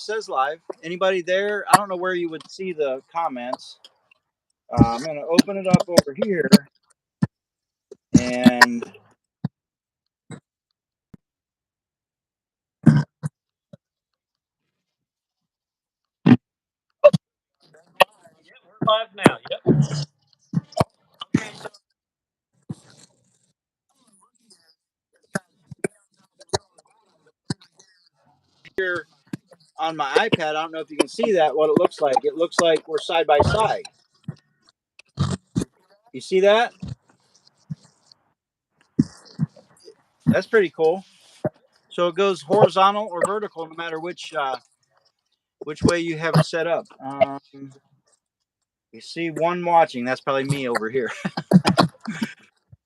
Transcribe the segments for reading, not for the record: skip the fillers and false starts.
says live. Anybody there? I don't know where you would see the comments. I'm going to open it up over here. And We're live now. Yep. here on my iPad, I don't know if you can see that, what it looks like. It looks like we're side by side. You see that? That's pretty cool. So it goes horizontal or vertical, no matter which way you have it set up. You see one watching. That's probably me over here.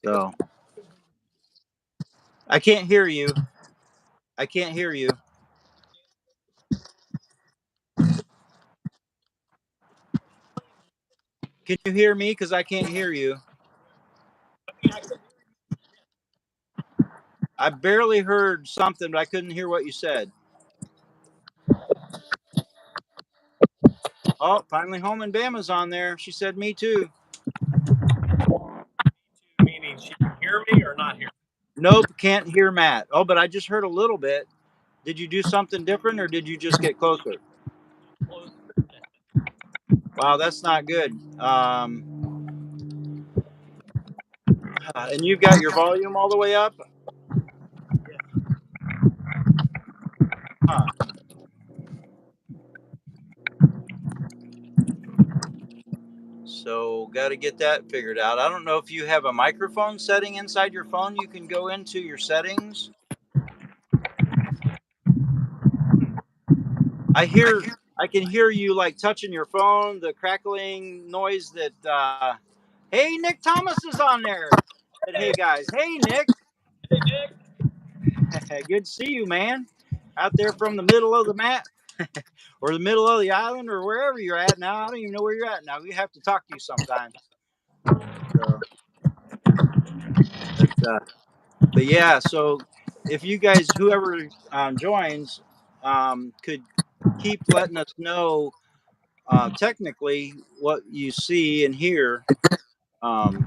So I can't hear you. I can't hear you. Can you hear me? Because I can't hear you. I barely heard something, but I couldn't hear what you said. Oh, finally, home and Bama's on there. She said, "Me too." Meaning she can hear me or not hear Nope, can't hear Matt. Oh, but I just heard a little bit. Did you do something different, or did you just get closer? me. Wow, that's not good. And you've got your volume all the way up. Huh. So, got to get that figured out. I don't know if you have a microphone setting inside your phone. You can go into your settings. I can hear you like touching your phone, the crackling noise that. Hey, Nick Thomas is on there. Said, hey guys, hey Nick, Hey, Nick. good to see you, man. Out there from the middle of the map, or the middle of the island, or wherever you're at now. I don't even know where you're at now. We have to talk to you sometime. So, but, but yeah, so if you guys, whoever joins, could keep letting us know technically what you see and hear. Um,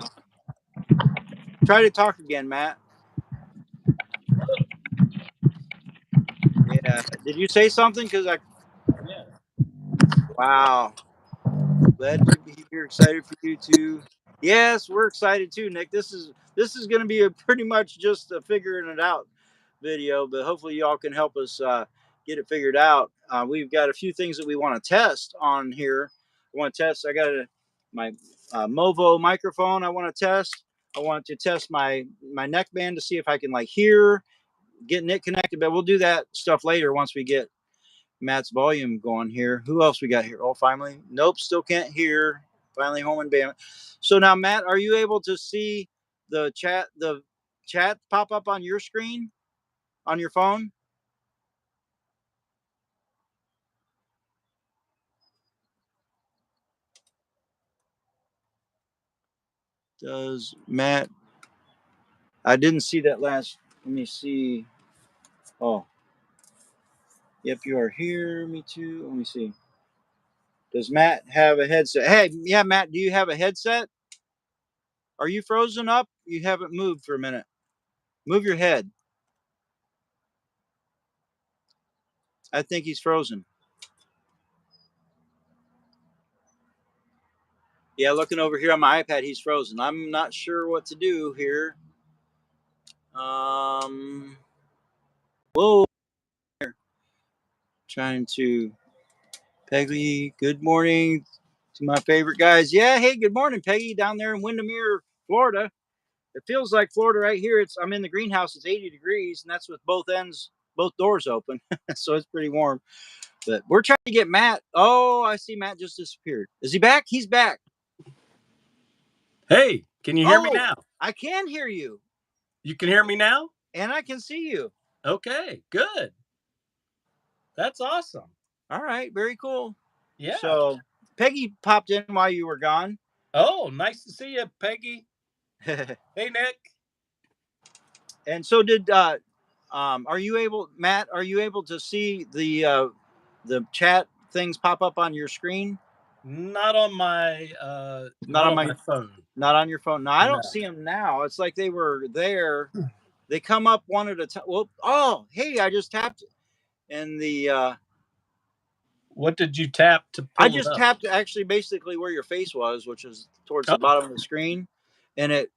Try to talk again, Matt. Yeah. Did you say something? Because I. Yeah. Wow. Glad to be here. Excited for you too. Yes, we're excited too, Nick. This is going to be a pretty much just a figuring it out video, but hopefully y'all can help us get it figured out. We've got a few things that we want to test on here. I want to test. I got my Movo microphone. I want to test. I want to test my neck band to see if I can like hear, getting it connected. But we'll do that stuff later once we get Matt's volume going here. Who else we got here? Oh, finally. Nope, still can't hear. Finally home and bam. So now, Matt, are you able to see the chat pop up on your screen on your phone? Does Matt? I didn't see that last. Let me see. Oh, yep, you are here. Me too. Let me see. Does Matt have a headset? Hey, yeah, Matt, do you have a headset? Are you frozen up? You haven't moved for a minute. Move your head. I think he's frozen. Yeah, looking over here on my iPad, he's frozen. I'm not sure what to do here. Whoa. Trying to. Peggy, good morning to my favorite guys. Yeah, hey, good morning, Peggy, down there in Windermere, Florida. It feels like Florida right here. I'm in the greenhouse. It's 80 degrees, and that's with both doors open, so it's pretty warm. But we're trying to get Matt. Oh, I see Matt just disappeared. Is he back? He's back. Hey, can you hear me Oh, now? I can hear you, You can hear me now? and I can see you. Okay, good. That's awesome. All right, very cool. Yeah. So Peggy popped in while you were gone. Oh, nice to see you, Peggy. Hey, Nick. And so did are you able, Matt? Are you able to see the chat things pop up on your screen? Not on my Not not on on my my phone. Not on your phone. No, I don't No. see them now. It's like they were there. They come up one at a time. Well, oh, hey, I just tapped in the What did you tap to I pull it just up? tapped actually basically where your face was, which is towards the Oh, bottom of the screen, and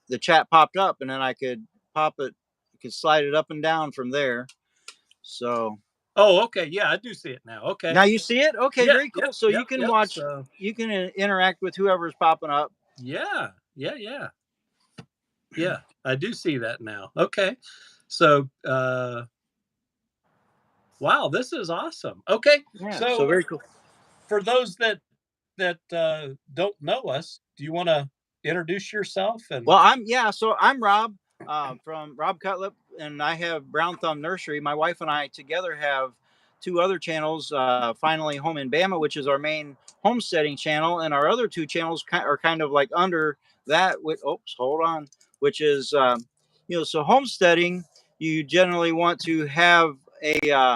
the chat popped up, and then I could pop it, you could slide it up and down from there. So oh, okay. Yeah, I do see it now. Okay. now you see it. Okay, Yeah, very yep, cool. So you yep, can yep. watch, So you can interact with whoever's popping up. yeah, yeah, yeah, yeah. I do see that now. Okay. So wow, this is awesome. Okay. Yeah, so So very cool. for those that don't know us, do you want to introduce yourself and Well, so I'm Rob from Rob Cutlip, and I have Brown Thumb Nursery. My wife and I together have two other channels. Finally, Home in Bama, which is our main homesteading channel, and our other two channels are kind of like under that. With oops, hold on, which is so homesteading. You generally want to have a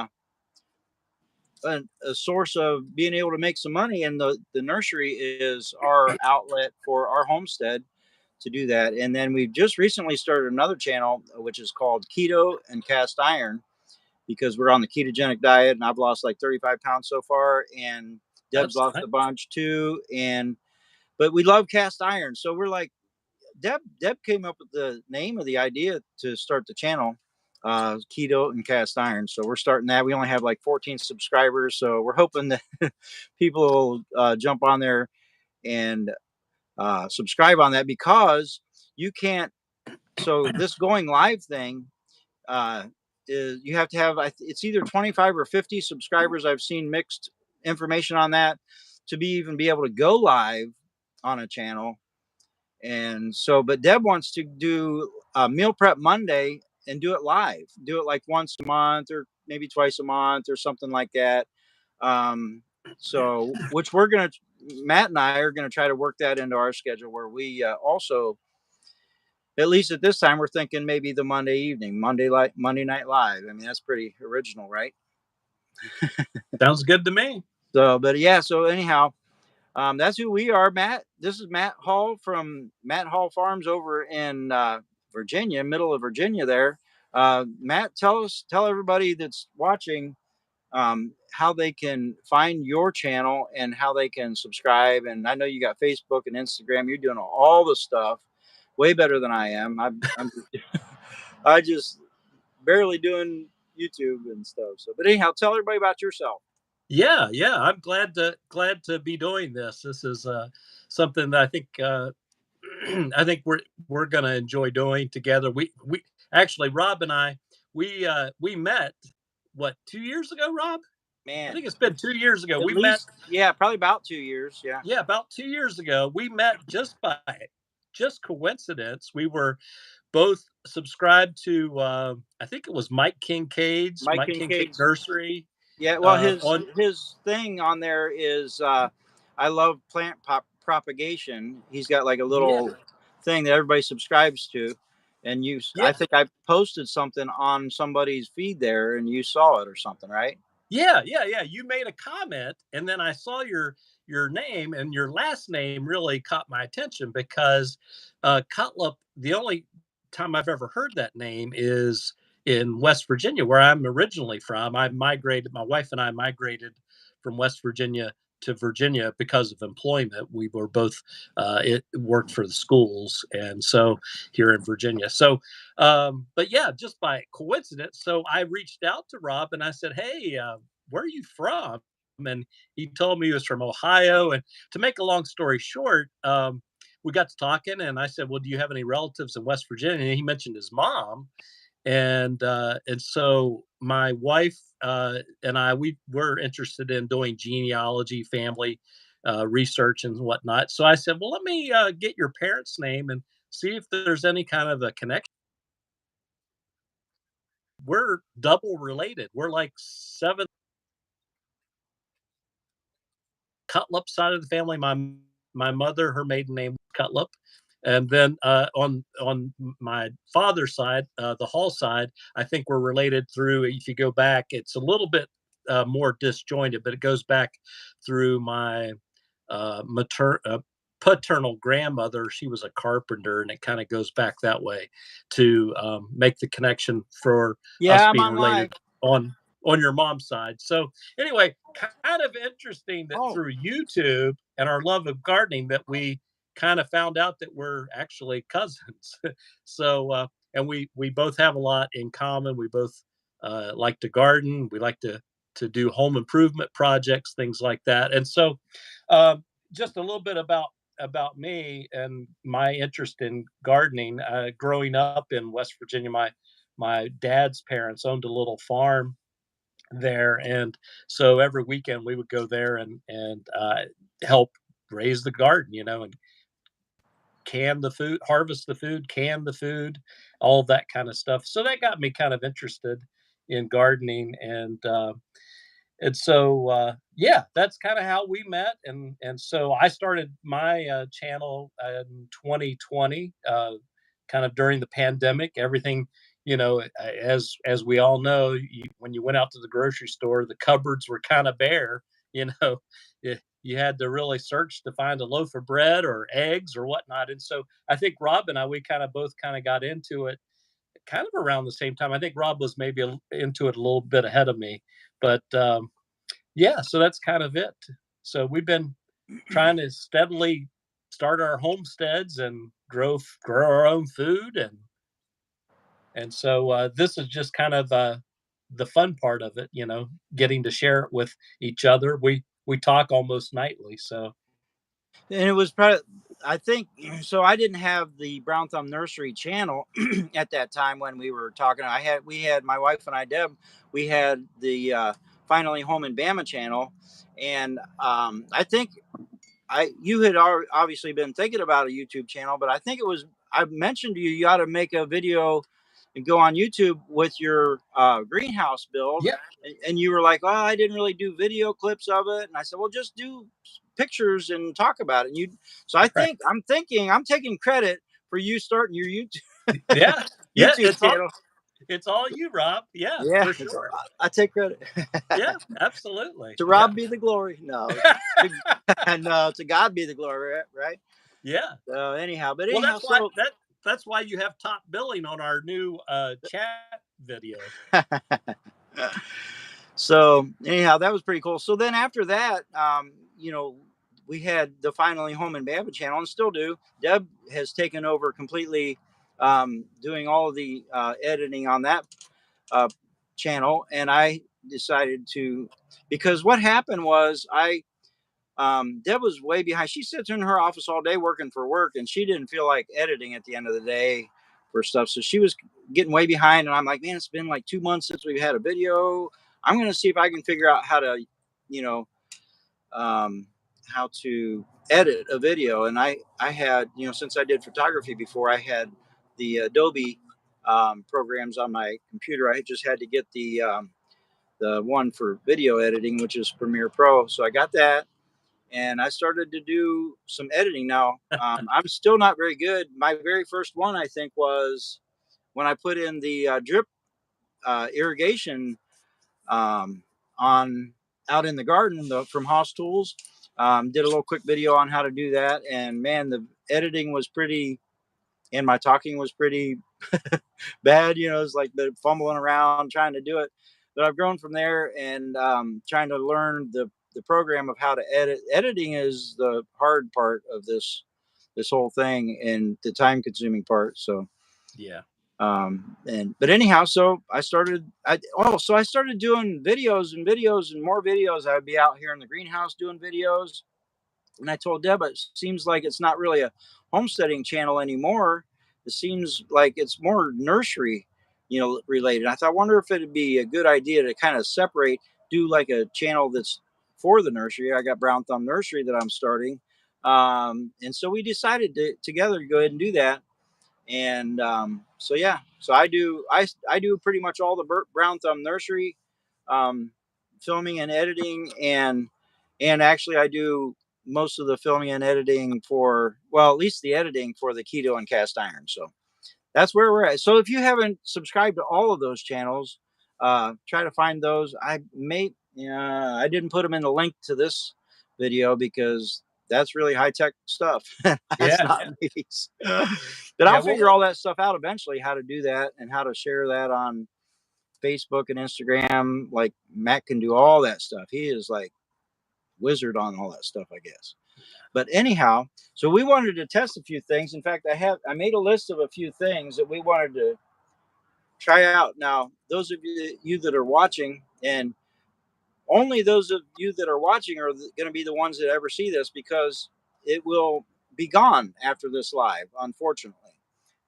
source of being able to make some money, and the nursery is our outlet for our homestead to do that. And then we've just recently started another channel, which is called Keto and Cast Iron, because we're on the ketogenic diet, and I've lost like 35 pounds so far, and Deb's that's lost nice. a bunch too. And but we love cast iron, so we're like Deb came up with the name of the idea to start the channel, Keto and Cast Iron. So we're starting that. We only have like 14 subscribers, so we're hoping that people will jump on there and subscribe on that, because you can't. So this going live thing uh, is you have to have, it's either 25 or 50 subscribers. I've seen mixed information on that to be able to go live on a channel. And so, but Deb wants to do Meal Prep Monday and do it live, do it like once a month or maybe twice a month or something like that. Um, so, which Matt and I are going to try to work that into our schedule, where we also, at least at this time, we're thinking maybe the Monday evening, Monday Night Live. I mean, that's pretty original, right? Sounds good to me. So, but yeah, so anyhow, that's who we are, Matt. This is Matt Hall from Matt Hall Farms over in Virginia, middle of Virginia there. Matt, tell everybody that's watching how they can find your channel and how they can subscribe. And I know you got Facebook and Instagram. You're doing all the stuff way better than I am. I'm I just barely doing YouTube and stuff. So, but anyhow, tell everybody about yourself. Yeah, yeah. I'm glad to be doing this. This is something that I think I think we're gonna enjoy doing together. We actually Rob and I we met what 2 years ago, Rob? I Man, think it's been 2 years ago. at We met, least, yeah, probably about 2 years. Yeah. yeah, about 2 years ago. We met just by just coincidence. We were both subscribed to I think it was Mike Mike Kincaid Kincaid's. Nursery Yeah, well, on. his thing on there is I love propagation. He's got like a Yeah, little thing that everybody subscribes to, and I yeah. think I posted something on somebody's feed there, and you saw it or something, right? Yeah, yeah, yeah. You made a comment, and then I saw your name, and your last name really caught my attention because Cutlip. The only time I've ever heard that name is in West Virginia, where I'm originally from. I migrated. My wife and I migrated from West Virginia to Virginia because of employment. We were both it worked for the schools, and so here in Virginia. So but yeah, just by coincidence. So I reached out to Rob and I said, "Hey, where are you from?" And he told me he was from Ohio. And to make a long story short, we got to talking, and I said, "Well, do you have any relatives in West Virginia?" And he mentioned his mom, and so my wife and I we were interested in doing genealogy, family research, and whatnot. So I said, "Well, let me get your parents' name and see if there's any kind of a connection." We're double related. We're like seven Cutlip side of the family. My mother, her maiden name was Cutlip, and then on my father's side, the Hall side, I think we're related through. If you go back, it's a little bit more disjointed, but it goes back through my paternal grandmother. She was a carpenter, and it kind of goes back that way to make the connection for us Yeah, I'm being on live. related on your mom's side. So anyway, kind of interesting that Oh, through YouTube and our love of gardening that we kind of found out that we're actually cousins. So and we both have a lot in common. We both like to garden. We like to do home improvement projects, things like that. And so, just a little bit about me and my interest in gardening. Growing up in West Virginia, my dad's parents owned a little farm there, and so every weekend we would go there and help raise the garden, and can the food, harvest the food, can the food, all that kind of stuff. So that got me kind of interested in gardening, and so yeah, that's kind of how we met, and so I started my channel in 2020, kind of during the pandemic. Everything, as we all know, when you went out to the grocery store, the cupboards were kind of bare. You know, you had to really search to find a loaf of bread or eggs or whatnot. And so I think Rob and I, we kind of both kind of got into it kind of around the same time. I think Rob was maybe into it a little bit ahead of me, but yeah, so that's kind of it. So we've been trying to steadily start our homesteads and grow our own food, and so this is just kind of the fun part of it, getting to share it with each other. We talk almost nightly, so and it was probably, I think, so I didn't have the Brown Thumb Nursery channel at that time when we were talking. We had my wife and I, Deb, we had the Finally Home in Bama channel, and I think you had obviously been thinking about a YouTube channel, but I think it was, I mentioned to you, you ought to make a video and go on YouTube with your greenhouse build. yeah, And you were like, "Oh, I didn't really do video clips of it." And I said, "Well, just do pictures and talk about it." And so right, I'm taking credit for you starting your YouTube yeah, yeah. YouTube channel. It's all you, Rob. Yeah, Yeah, for sure. I take credit. Yeah, absolutely. To Yeah, Rob be the glory. No, no, to God be the glory. Right? yeah. So anyhow, but Well, anyhow, so that's why you have top billing on our new chat video. so anyhow, that was pretty cool. So then after that, we had the Finally Home and Bama channel, and still do. Deb has taken over completely, doing all of the editing on that uh, channel, and I decided to, because what happened was Deb was way behind. She sits in her office all day working for work, and she didn't feel like editing at the end of the day for stuff. So she was getting way behind, and I'm like, man, it's been like 2 months since we've had a video. I'm going to see if I can figure out how to, you know, um, how to edit a video. And I had, since I did photography before, I had the Adobe programs on my computer. I just had to get the one for video editing, which is Premiere Pro. So I got that, and I started to do some editing. Now, I'm still not very good. My very first one, I think, was when I put in the drip irrigation um, on out in the garden from Haas Tools. Did a little quick video on how to do that, and man, the editing was pretty, and my talking was pretty bad. It's like the fumbling around trying to do it. But I've grown from there, and trying to learn the program of how to edit. Editing is the hard part of this whole thing, and the time consuming part. So Yeah. and but anyhow, so I started doing videos and videos and more videos. I'd be out here in the greenhouse doing videos, and I told Deb, it seems like it's not really a homesteading channel anymore. It seems like it's more nursery, related. I thought, I wonder if it'd be a good idea to kind of separate, do like a channel that's for the nursery. I got Brown Thumb Nursery that I'm starting. And so we decided together to go ahead and do that. And so yeah, so I do pretty much all the Brown Thumb Nursery um, filming and editing, and actually I do most of the filming and editing for, well, at least the editing for the keto and cast iron. So that's where we're at. So if you haven't subscribed to all of those channels, try to find those. I may Yeah, I didn't put them in the link to this video because that's really high tech stuff. That's Yeah, not me. But yeah. I'll Well, figure all that stuff out eventually, how to do that and how to share that on Facebook and Instagram. Like Matt can do all that stuff. He is like wizard on all that stuff, I guess. But anyhow, so we wanted to test a few things. In fact, I made a list of a few things that we wanted to try out. Now, those of you that are watching, and only those of you that are watching are going to be the ones that ever see this, because it will be gone after this live, unfortunately.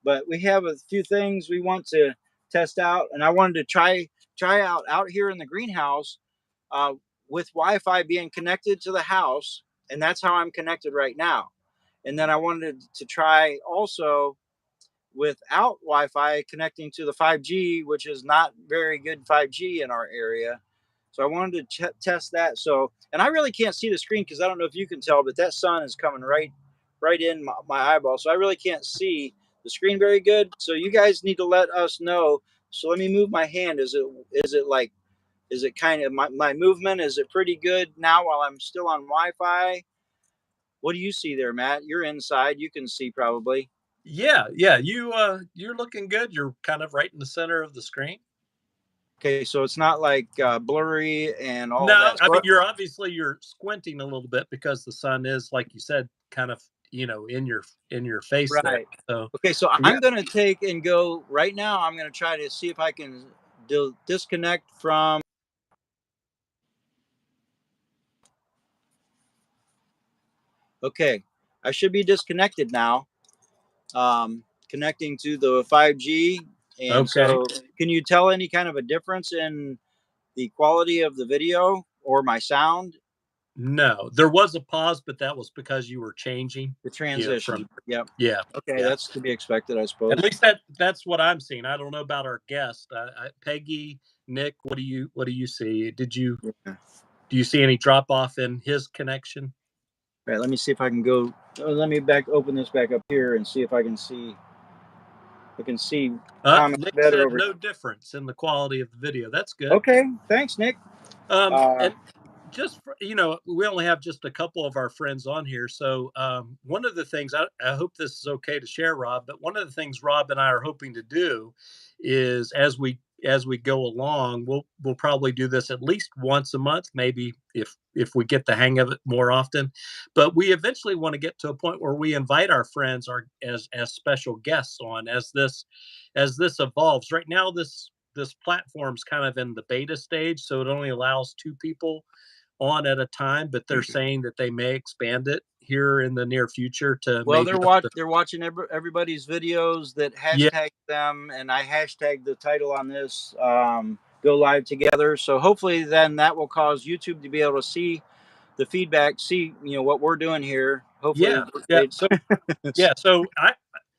But we have a few things we want to test out, and I wanted to try out here in the greenhouse, uh, with Wi-Fi being connected to the house, and that's how I'm connected right now. And then I wanted to try also without Wi-Fi connecting to the 5G, which is not very good 5G in our area. So I wanted to test that. So, and I really can't see the screen because I don't know if you can tell, but that sun is coming right in my eyeball. So I really can't see the screen very good. So you guys need to let us know. So let me move my hand. Is it like, is it kind of my movement? Is it pretty good now while I'm still on Wi-Fi? What do you see there, Matt? You're inside. You can see probably. yeah, yeah. You're looking good. You're kind of right in the center of the screen. Okay, so it's not like blurry and all No, that. I So, mean you're squinting a little bit because the sun is, like you said, kind of in your face there. right. So Okay, so yeah, I'm going to take and go right now. I'm going to try to see if I can disconnect from. Okay, I should be disconnected now. Connecting to the 5G. And okay. so, can you tell any kind of a difference in the quality of the video or my sound? No, there was a pause, but that was because you were changing, The from transition. Yep. yeah, Okay, yeah. that's to be expected, I At suppose. least that's what I'm seeing. I don't know about our guest, Peggy, Nick. What do you see? Yeah. Do you see any drop off in his connection? All right, let me see if I can go. Let me open this back up here and see if I can see. I can see comments Nick better said over. no difference in the quality of the video. That's good. Okay, thanks, Nick. Uh, And just for, we only have just a couple of our friends on here, so one of the things I hope this is okay to share, Rob. But one of the things Rob and I are hoping to do is as we go along, we'll probably do this at least once a month, maybe if we get the hang of it more often. But we eventually want to get to a point where we invite our friends as special guests on as this evolves. Right now, this platform's kind of in the beta stage, so it only allows two people on at a time, but they're saying that they may expand it here in the near future to well, maybe up to they're watching everybody's videos that yeah, hashtag them, and I hashtag the title on this. Go live together. So hopefully, then that will cause YouTube to be able to see the feedback, see what we're doing here. Hopefully, yeah, yeah. So yeah, so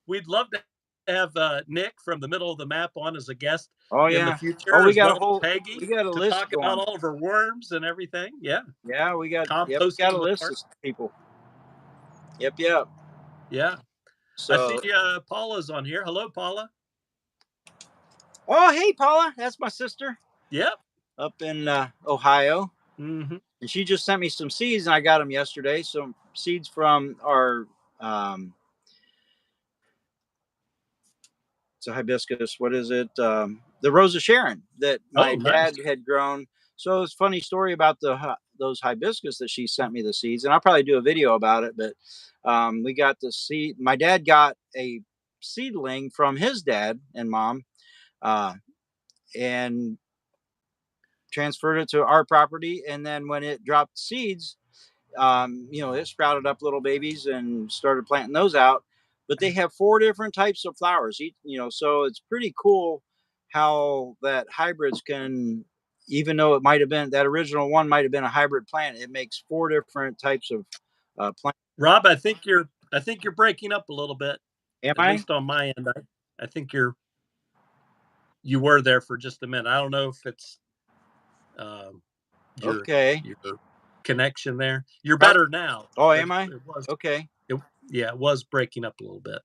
we'd love to have Nick from the middle of the map on as a guest oh in the yeah. Oh, future, as well as we Peggy, got a to list talk about going. all of her worms and everything. Yeah, Yeah, we got a composting the list garden. of people. Yep, yep. Yeah, I see So, Paula's on here. Hello, Paula. oh hey Paula, that's my sister Yep. up in Ohio. Hmm. And she just sent me some seeds, and I got them yesterday. Some seeds from our um, it's a hibiscus. What is it? The Rose of Sharon that my Oh, nice. dad had grown. So it's a funny story about those hibiscus that she sent me the seeds, and I'll probably do a video about it. But we got the seed. My dad got a seedling from his dad and mom, uh, and transferred it to our property. And then when it dropped seeds, it sprouted up little babies and started planting those out. But they have four different types of flowers. So it's pretty cool how that hybrids can, even though it might have been that original one might have been a hybrid plant, it makes four different types of plants. Rob, I think you're breaking up a little bit, Am at I least on my end. I think you were there for just a minute. I don't know if it's um, okay? your connection there. You're How, better now, oh, but am I? it was Okay. it yeah, it was breaking up a little bit.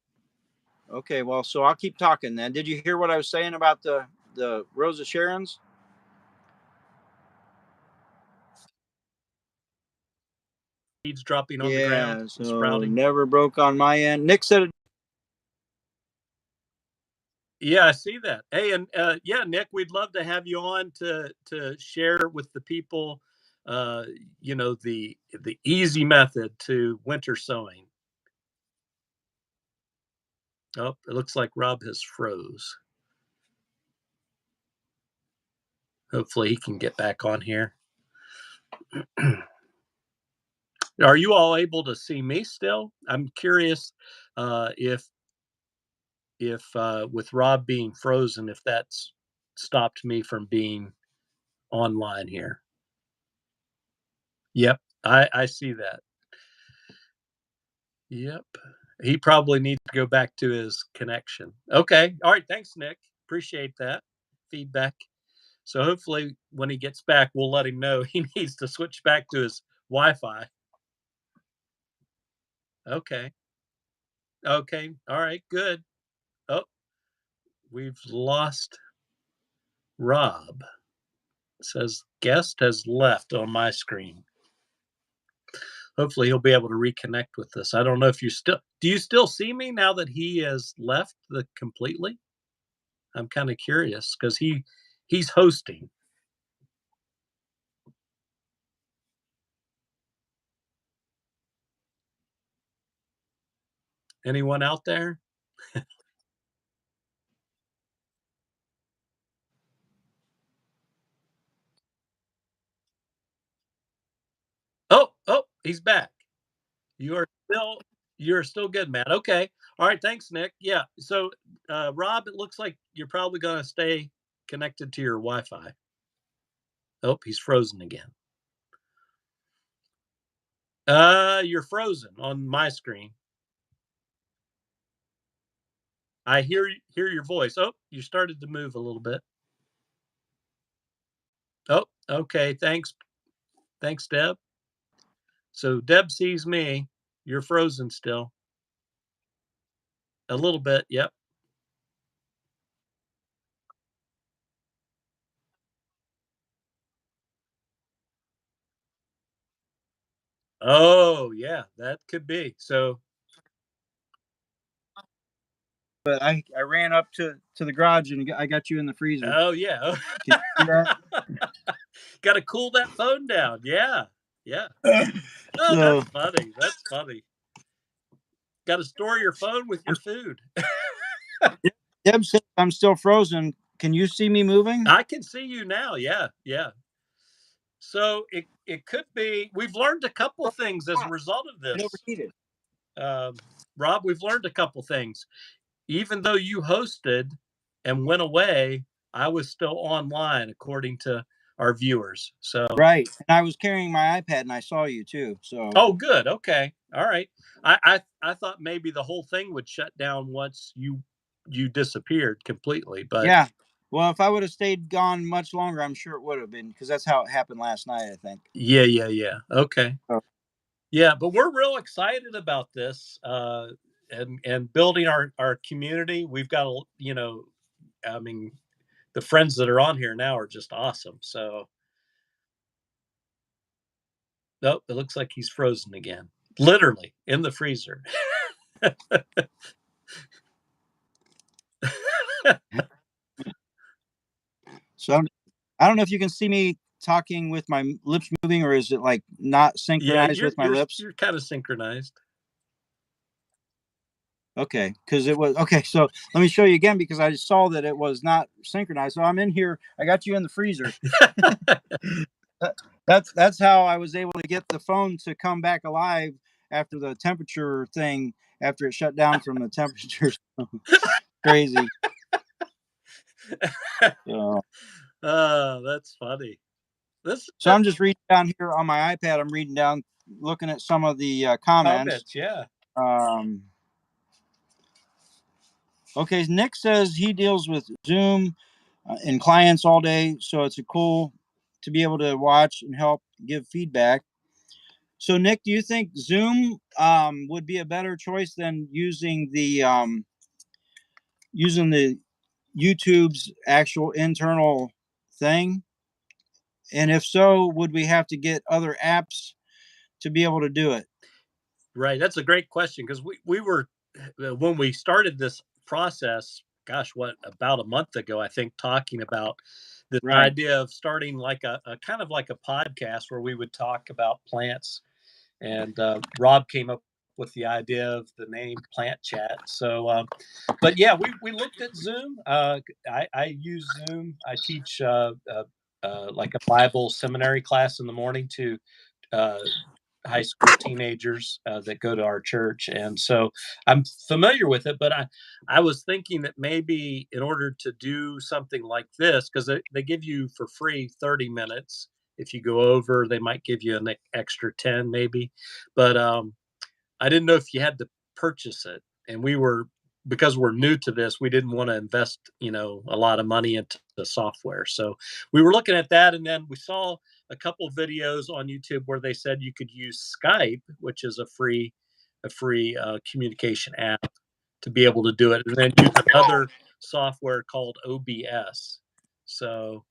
Okay. Well, so I'll keep talking then. Did you hear what I was saying about the Rose of Sharon's? seeds dropping on the ground Yeah, and so sprouting. never broke on my end. Nick said it. Yeah, I see that. Hey, and yeah, Nick, we'd love to have you on to share with the people, uh, the easy method to winter sowing. Oh, it looks like Rob has froze. Hopefully, he can get back on here. Are you all able to see me still? I'm curious if with Rob being frozen, if that's stopped me from being online here. Yep, I see that. Yep. He probably needs to go back to his connection. Okay. All right. Thanks, Nick. Appreciate that feedback. So hopefully when he gets back, we'll let him know he needs to switch back to his Wi-Fi. Okay. Okay. All right. Good. Oh, we've lost Rob. It says guest has left on my screen. Hopefully he'll be able to reconnect with us. I don't know if do you still see me now that he has left the completely? I'm kind of curious because he's hosting. Anyone out there? Oh, oh, he's back. You are still you're still good, man. Okay. All right, thanks, Nick. Yeah. So, Rob, it looks like you're probably going to stay connected to your Wi-Fi. Oh, he's frozen again. You're frozen on my screen. I hear your voice. Oh, you started to move a little bit. Oh, okay. Thanks. Thanks, Deb. So Deb sees me. You're frozen still. A little bit. Yep. Oh, yeah, that could be. So, But I ran up to the garage and I got you in the freezer. oh yeah. Can you see Got to cool that phone down. Yeah. Yeah. that? Oh, So that's funny. That's funny. Got to store your phone with I'm, your food. Deb says I'm still frozen. Can you see me moving? I can see you now. Yeah. Yeah. So it could be we've learned a couple things as a result of It this. overheated. Um, Rob, we've learned a couple things. Even though you hosted and went away, I was still online according to our viewers. So, Right. And I was carrying my iPad and I saw you too. So oh, good. Okay. All right. I thought maybe the whole thing would shut down once you disappeared completely, but yeah. Well, if I would have stayed gone much longer, I'm sure it would have been because that's how it happened last night, I think. yeah, yeah, yeah. Okay. Oh. Yeah, but we're real excited about this and building our community. We've got I mean, the friends that are on here now are just awesome. So, nope, it looks like he's frozen again. Literally in the freezer. So I don't know if you can see me talking with my lips moving or is it like not Yeah, synchronized you're with my you're lips? you're kind of synchronized. Okay, because it was okay. So let me show you again because I saw that it was not synchronized. So I'm in here. I got you in the freezer. That- that's how I was able to get the phone to come back alive after the temperature thing. After it shut down from the temperature, crazy. So, Oh, that's funny. This so I'm just reading down here on my iPad. I'm reading down, looking at some of the comments. comments, yeah. Um, okay, Nick says he deals with Zoom and clients all day, so it's a cool to be able to watch and help give feedback. So, Nick, do you think Zoom would be a better choice than using the YouTube's actual internal thing? And if so, would we have to get other apps to be able to do it? Right. That's a great question because we were when we started this process, gosh, what about a month ago, I think, talking about this Right. idea of starting like a kind of like a podcast where we would talk about plants. And Rob came up with the idea of the name Plant Chat. So, but yeah, we looked at Zoom. I use Zoom. I teach like a Bible seminary class in the morning to uh, high school teenagers that go to our church, and so I'm familiar with it. But I was thinking that maybe in order to do something like this, because they give you for free 30 minutes. If you go over, they might give you an extra 10 maybe. But I didn't know if you had to purchase it, and we were because we're new to this, we didn't want to invest, a lot of money into the software. So we were looking at that, and then we saw a couple videos on YouTube where they said you could use Skype, which is a free communication app, to be able to do it, and then use another software called OBS. So,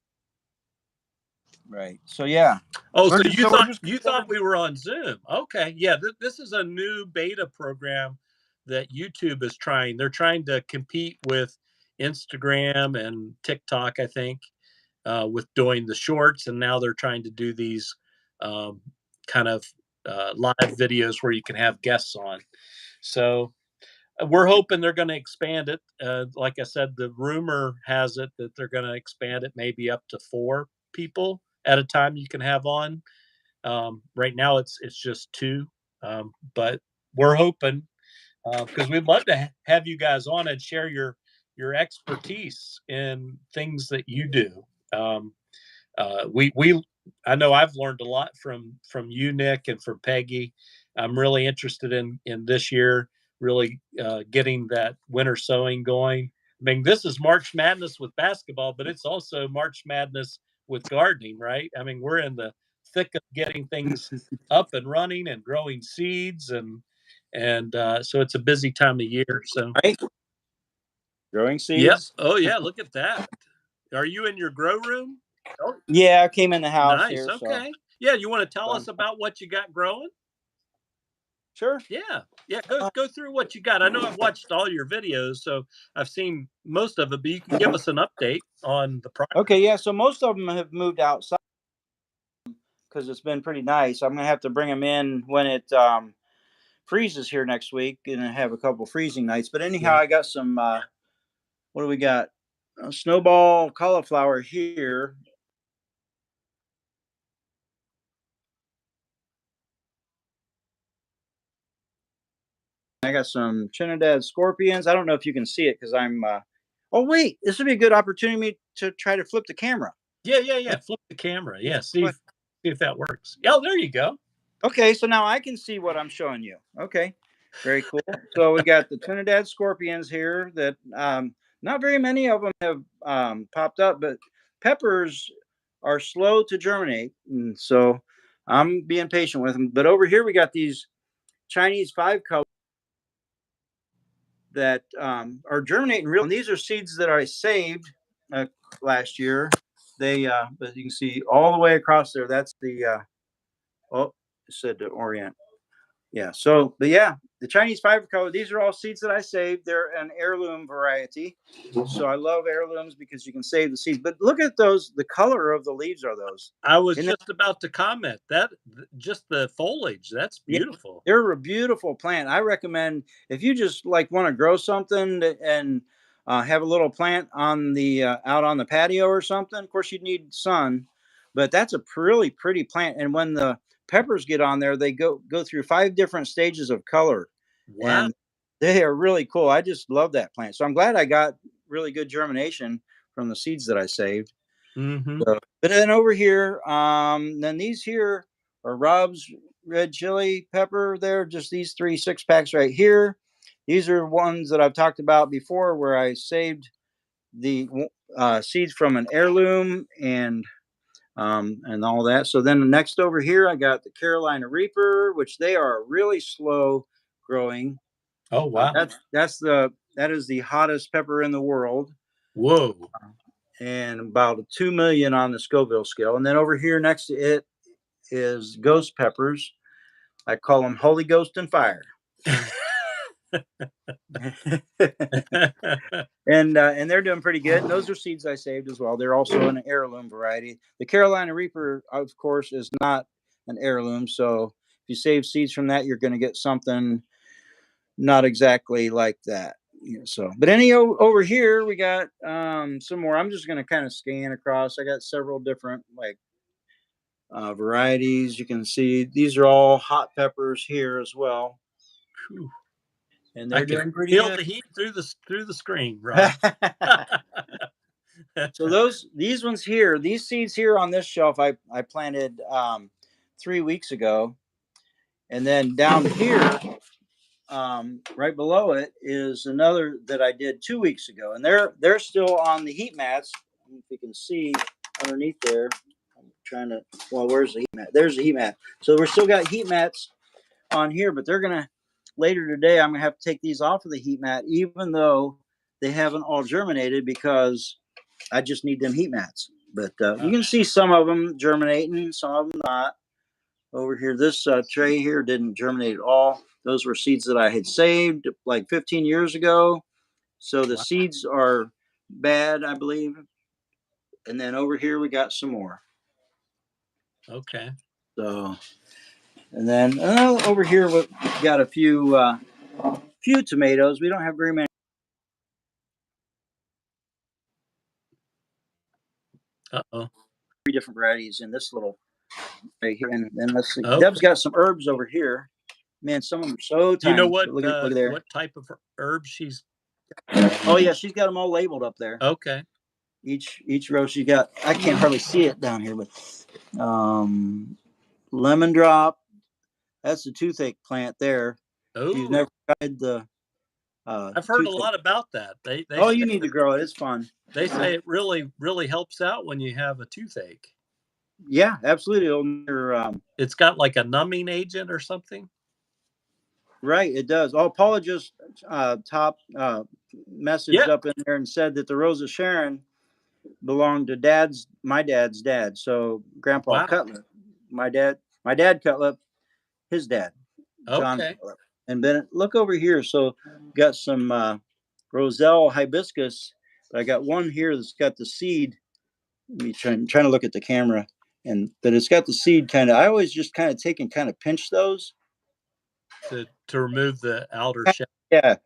Right. So yeah, oh, we're so just you so we're thought just you thought we were on Zoom? Okay, yeah. This is a new beta program that YouTube is trying. They're trying to compete with Instagram and TikTok, I think, with doing the shorts, and now they're trying to do these um, kind of live videos where you can have guests on. So we're hoping they're going to expand it. Like I said, the rumor has it that they're going to expand it maybe up to 4 people at a time you can have on. Right now, it's just 2, but we're hoping because we'd love to have you guys on and share your expertise in things that you do. Um, we I know I've learned a lot from you, Nick, and from Peggy. I'm really interested in this year really getting that winter sowing going. I mean, this is March Madness with basketball, but it's also March Madness with gardening, right? I mean, we're in the thick of getting things up and running and growing seeds, and so it's a busy time of year. So, right. Growing yep. seeds. Oh yeah, look at that. Are you in your grow room? Oh, Yeah, I came in the house nice. here, so Okay. Yeah, you want to tell um, us about what you got growing? sure. Yeah. Yeah, go Uh, go through what you got. I know I've watched all your videos, so I've seen most of it, but you can give us an update on the project. okay, yeah. So most of them have moved outside because it's been pretty nice. I'm gonna have to bring them in when it freezes here next week, and I have a couple freezing nights. But anyhow, Yeah. I got some. What do we got? Snowball cauliflower here. I got some Trinidad scorpions. I don't know if you can see it because I'm. Oh wait, this would be a good opportunity to try to flip the camera. Yeah, yeah, yeah. Flip the camera. Yeah, see But if that works. Oh, there you go. okay, so now I can see what I'm showing you. Okay, very cool. So we got the Trinidad scorpions here. That not very many of them have popped up, but peppers are slow to germinate, and so I'm being patient with them. But over here we got these Chinese 5 color that are germinating real. And these are seeds that I saved last year. They, as you can see, all the way across there. That's the oh, it said to orient. Yeah. So, but yeah, the Chinese fiber color. These are all seeds that I saved. They're an heirloom variety. So I love heirlooms because you can save the seeds. But look at those. The color of the leaves are those. I was Isn't it? just about to comment that just the foliage, that's Yeah, beautiful. they're a beautiful plant. I recommend if you just like want to grow something and have a little plant on the out on the patio or something. Of course, you'd need sun, but that's a really pretty plant. And when the peppers get on there, they go through 5 different stages of color, Wow. and they are really cool. I just love that plant. So I'm glad I got really good germination from the seeds that I saved. Mhm. So, but then over here, then these here are Rob's red chili pepper. They're just these 3 6 packs right here. These are ones that I've talked about before, where I saved the seeds from an heirloom and all that. So then the next over here, I got the Carolina Reaper, which they are really slow growing. Oh, wow. That is the hottest pepper in the world, Whoa. and about 2 million on the Scoville scale. And then over here next to it is ghost peppers. I call them Holy Ghost and Fire. And they're doing pretty good. And those are seeds I saved as well. They're also an heirloom variety. The Carolina Reaper, of course, is not an heirloom. So if you save seeds from that, you're going to get something not exactly like that. So, but over here we got some more. I'm just going to kind of scan across. I got several different varieties. You can see these are all hot peppers here as well. Whew. And I they're can doing pretty feel good. the heat through the screen, Rod. So these ones here, these seeds here on this shelf, I planted 3 weeks ago, and then down here, right below it, is another that I did 2 weeks ago, and they're still on the heat mats. I don't know if you can see underneath there. I'm trying to. Well, where's the heat mat? There's the heat mat. So we're still got heat mats on here, but they're gonna later today. I'm gonna have to take these off of the heat mat, even though they haven't all germinated, because I just need them heat mats. But you can see some of them germinating, some of them not. Over here, this tray here didn't germinate at all. Those were seeds that I had saved like 15 years ago. So the Wow. seeds are bad, I believe. And then over here, we got some more. Okay. So, and then over here, we got a few tomatoes. We don't have very many. Uh-oh. 3 different varieties in this little right here. And then let's see. Okay. Deb's got some herbs over here. Man, some of them are so Do you know tiny. Look at there. what type of herbs she's? Oh yeah, she's got them all labeled up there. Okay. Each row she got. I can't hardly see it down here, but lemon drop. That's the toothache plant there. If you've Oh, never tried the I've heard a toothache, lot about that. They oh, say you need to grow it. It's fun. they say it really helps out when you have a toothache. Yeah, absolutely. It's got like a numbing agent or something. Right, it does. Oh, Paula just top messaged Yeah. up in there and said that the Rose of Sharon belonged to my dad's dad. So Grandpa Wow. Cutler, my dad Cutler, his dad, John Okay. Cutler. And Bennett, look over here. So got some Roselle hibiscus. I got one here that's got the seed. Let me trying to look at the camera, but it's got the seed kind of. I always just kind of take and kind of pinch those. To remove the outer shell. Yeah,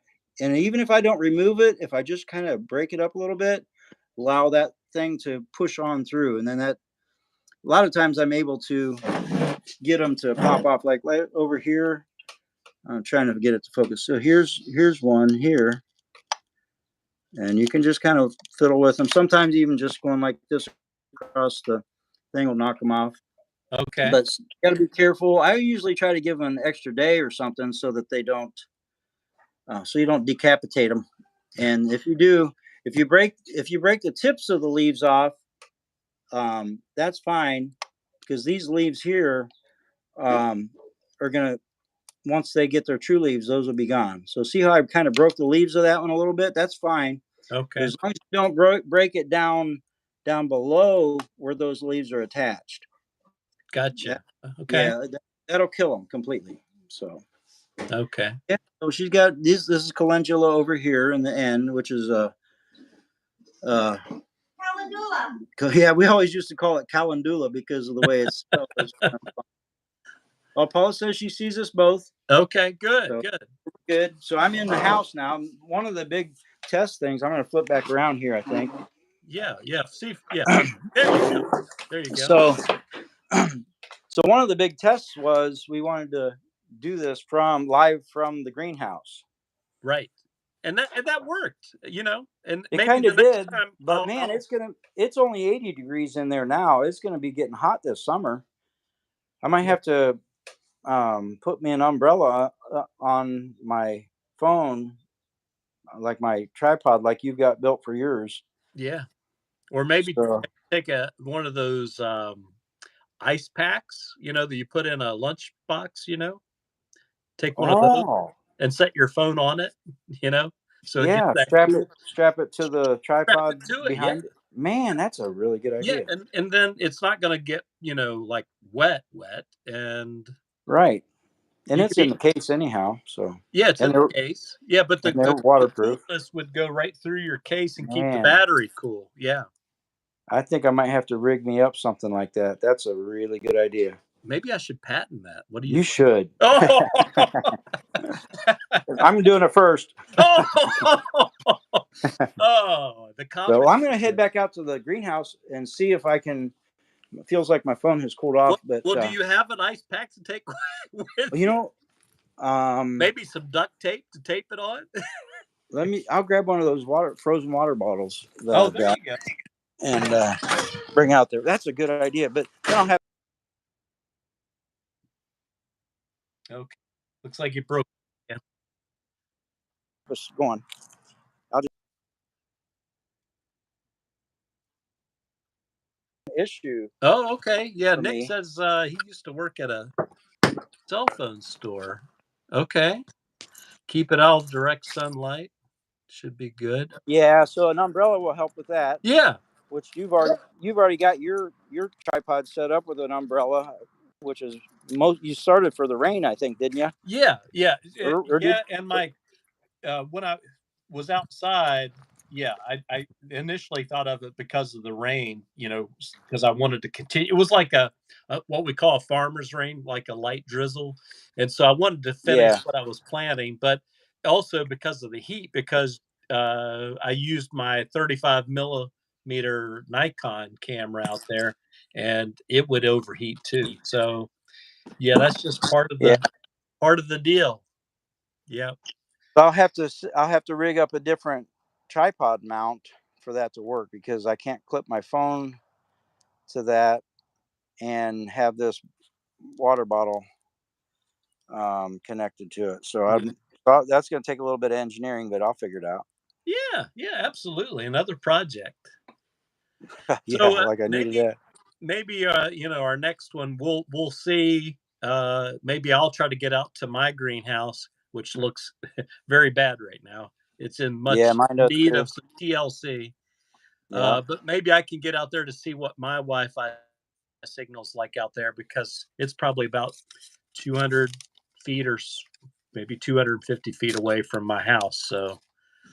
and even if I don't remove it, if I just kind of break it up a little bit, allow that thing to push on through, and then that a lot of times I'm able to get them to pop off like over here. I'm trying to get it to focus. So here's one here, and you can just kind of fiddle with them. Sometimes even just going like this across the thing will knock them off. Okay. But you got to be careful. I usually try to give them an extra day or something so that they don't, so you don't decapitate them. And if you do, if you break the tips of the leaves off, that's fine, because these leaves here are gonna, once they get their true leaves, those will be gone. So see how I kind of broke the leaves of that one a little bit? That's fine. Okay. As long as you don't break it down below where those leaves are attached. Gotcha. That, Okay. yeah, that'll kill them completely. So Okay. yeah. So she's got this. This is calendula over here in the end, which is calendula. Yeah, we always used to call it calendula because of the way it's spelled. Well, Paula says she sees us both. Okay. Good. So Good. good. So I'm in the house now. One of the big test things. I'm going to flip back around here, I think. Yeah. Yeah. See. Yeah. There you go. There you go. So, so one of the big tests was we wanted to do this live from the greenhouse. Right. And that worked, and It maybe kind the of next did, time but man, it's only 80 degrees in there now. It's going to be getting hot this summer. I might have to put me an umbrella on my phone, like my tripod, like you've got built for yours. yeah, or maybe So, take one of those ice packs, that you put in a lunch box, take one of those oh and set your phone on it, so it gets yeah, that cool. strap it to the Strap tripod it to it, yeah. behind it. Man, that's a really good Yeah, idea. and then it's not going to get like wet, and Right. And You it's can in the case anyhow. So Yeah, it's and in they're the case. Yeah, but and they're the waterproof. coolness would go right through your case and keep the Man, battery cool. Yeah. I think I might have to rig me up something like that. That's a really good idea. Maybe I should patent that. What do you You think? should. Oh, I'm doing it first. oh, oh, the So I'm going to competition. head back out to the greenhouse and see if I can. It feels like my phone has cooled off, but Well, do you have an ice pack to take with you you? know, Maybe some duct tape to tape it on? let me. I'll grab one of those frozen water bottles that Oh, I've there got you go. and bring out there. That's a good idea. But then I'll have Okay. Looks like you broke. Yeah. this going. I'll just issue Oh, okay. Yeah, for Nick me. says he used to work at a cell phone store. Okay. Keep it out of direct sunlight. Should be good. Yeah, so an umbrella will help with that. Yeah. Which you've already got your tripod set up with an umbrella, which is most you started for the rain, I think, didn't you? Yeah. Yeah. Or did Yeah. And my when I was outside, yeah, I initially thought of it because of the rain, because I wanted to continue. It was like a what we call a farmer's rain, like a light drizzle, and so I wanted to finish yeah what I was planting, but also because of the heat, because I used my 35 millimeter Nikon camera out there, and it would overheat too. So yeah, that's just yeah. part of the deal. Yeah. I'll have to rig up a different tripod mount for that to work because I can't clip my phone to that and have this water bottle connected to it. So that's going to take a little bit of engineering, but I'll figure it out. Yeah, yeah, absolutely. Another project. Yeah, So like I needed maybe that. our next one we'll see. Maybe I'll try to get out to my greenhouse, which looks very bad right now. It's in Yeah, much mine does need too. of some TLC. Yeah, But maybe I can get out there to see what my Wi-Fi signal's like out there, because it's probably about 200 feet or maybe 250 feet away from my house. So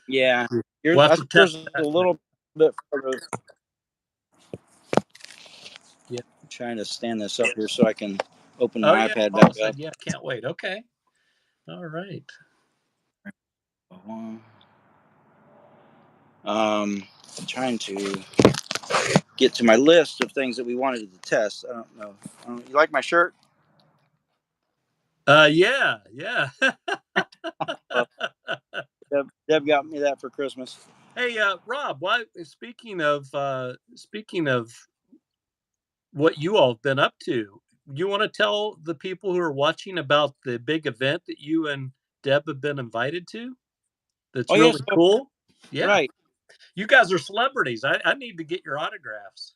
yeah. we'll have I to think test yours is a that next. little bit further. Yeah. I'm trying to stand this up here so I can open Oh my yeah, iPad back awesome. up. Yeah, can't wait. Okay. All right. I'm trying to get to my list of things that we wanted to test. I don't know. You like my shirt? Yeah, yeah. Well, Deb got me that for Christmas. Hey, Rob, why speaking of what you all have been up to, you want to tell the people who are watching about the big event that you and Deb have been invited to? Oh That's yes, really cool. Yeah. right, You guys are celebrities. I need to get your autographs.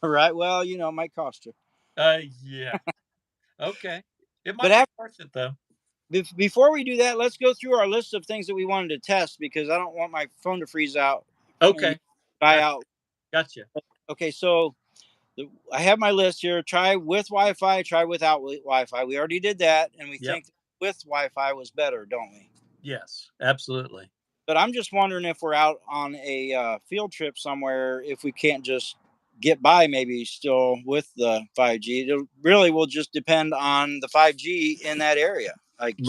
right. Well, it might cost you. Yeah. Okay. It But might be worth it though. before we do that, let's go through our list of things that we wanted to test because I don't want my phone to freeze out and Okay. die Got out. gotcha. Okay, so I have my list here. Try with Wi-Fi. Try without Wi-Fi. We already did that, and we Yep. think with Wi-Fi was better, don't we? Yes, absolutely. But I'm just wondering if we're out on a field trip somewhere, if we can't just get by maybe still with the 5G. It really will just depend on the 5G in that area. Like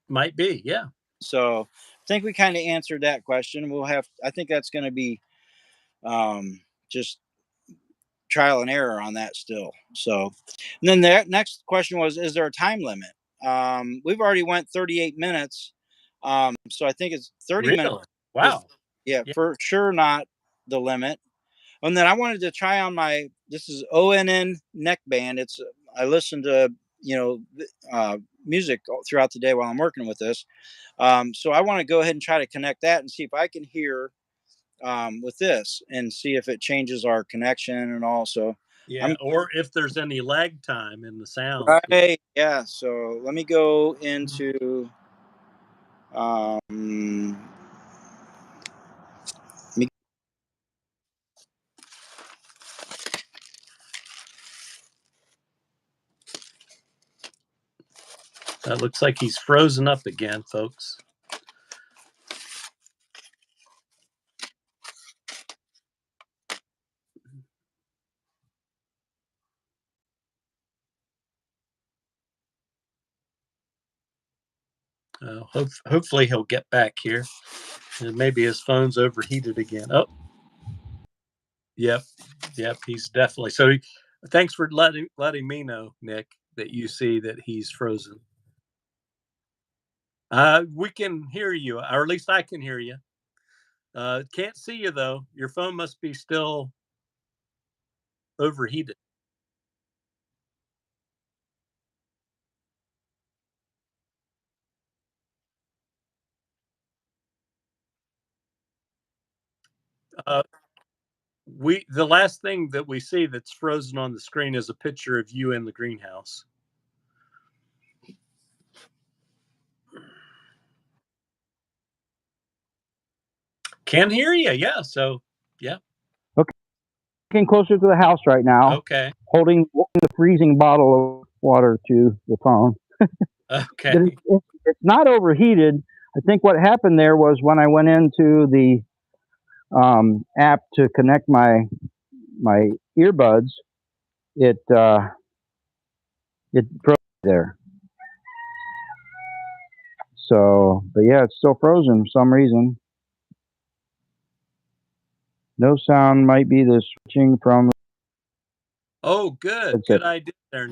Might be. Yeah. so, I think we kind of answered that question. I think that's going to be just trial and error on that still. So, and then the next question was, is there a time limit? We've already went 38 minutes. So I think it's 30 minutes Really? is, Wow. yeah, Yeah. for sure not the limit. And then I wanted to try on this is ONN neckband. I listen to, you know, music throughout the day while I'm working with this. So I want to go ahead and try to connect that and see if I can hear with this and see if it changes our connection and all. So Yeah. I'm Or if there's any lag time in the sound. Yeah. right. Yeah. So let me go into um, me- Looks like he's frozen up again, folks. Hopefully he'll get back here. And maybe his phone's overheated again. Oh, yep, yep. He's definitely so. Thanks for letting me know, Nick, that you see that he's frozen. We can hear you, or at least I can hear you. Can't see you though. Your phone must be still overheated. Uh, the last thing that we see that's frozen on the screen is a picture of you in the greenhouse. Can hear you, yeah. So, yeah. Okay, getting closer to the house right now. Okay. Holding the freezing bottle of water to the phone. Okay. It's not overheated. I think what happened there was when I went into the app to connect my earbuds, it froze there. So, but yeah, it's still frozen for some reason. No sound might be the switching from. Oh, good. Good idea there.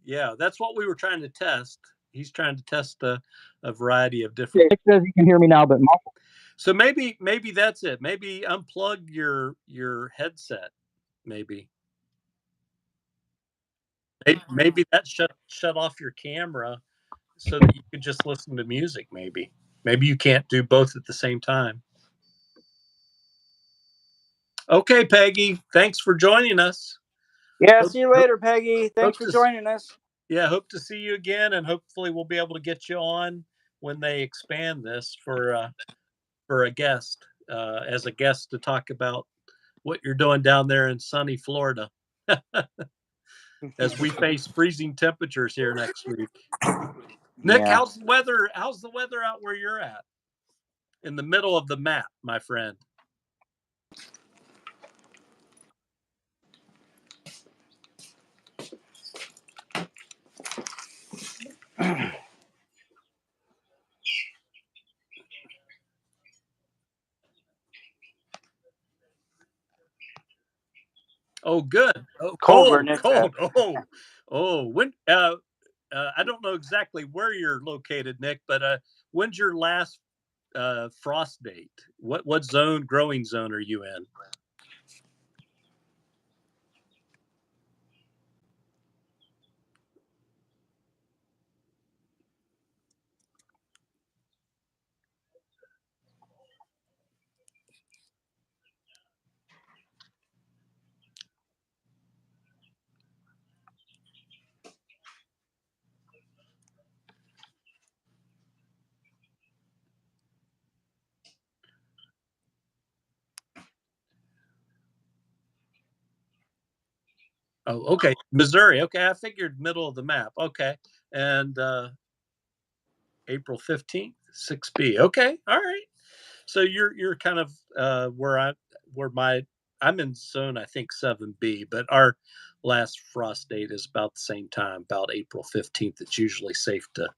Yeah, that's what we were trying to test. He's trying to test a variety of different. It says you can hear me now, but muffled. So maybe that's it. Maybe unplug your headset. Maybe that shut off your camera so that you could just listen to music. Maybe you can't do both at the same time. Okay, Peggy. Thanks for joining us. Yeah, see you later, Peggy. Thanks for joining us. Yeah, hope to see you again, and hopefully we'll be able to get you on when they expand this for a guest, as a guest to talk about what you're doing down there in sunny Florida, as we face freezing temperatures here next week. Nick, Yeah. how's the weather? How's the weather out where you're at? In the middle of the map, my friend. Oh, good. Oh, Cold where cold, Nick's at. cold. Oh. When? I don't know exactly where you're located, Nick, but when's your last frost date? What growing zone are you in? Oh, okay. Missouri. Okay, I figured middle of the map. Okay. And April 15th, 6B. Okay. All right. So you're kind of I'm in zone, I think 7B, but our last frost date is about the same time, about April 15th. It's usually safe to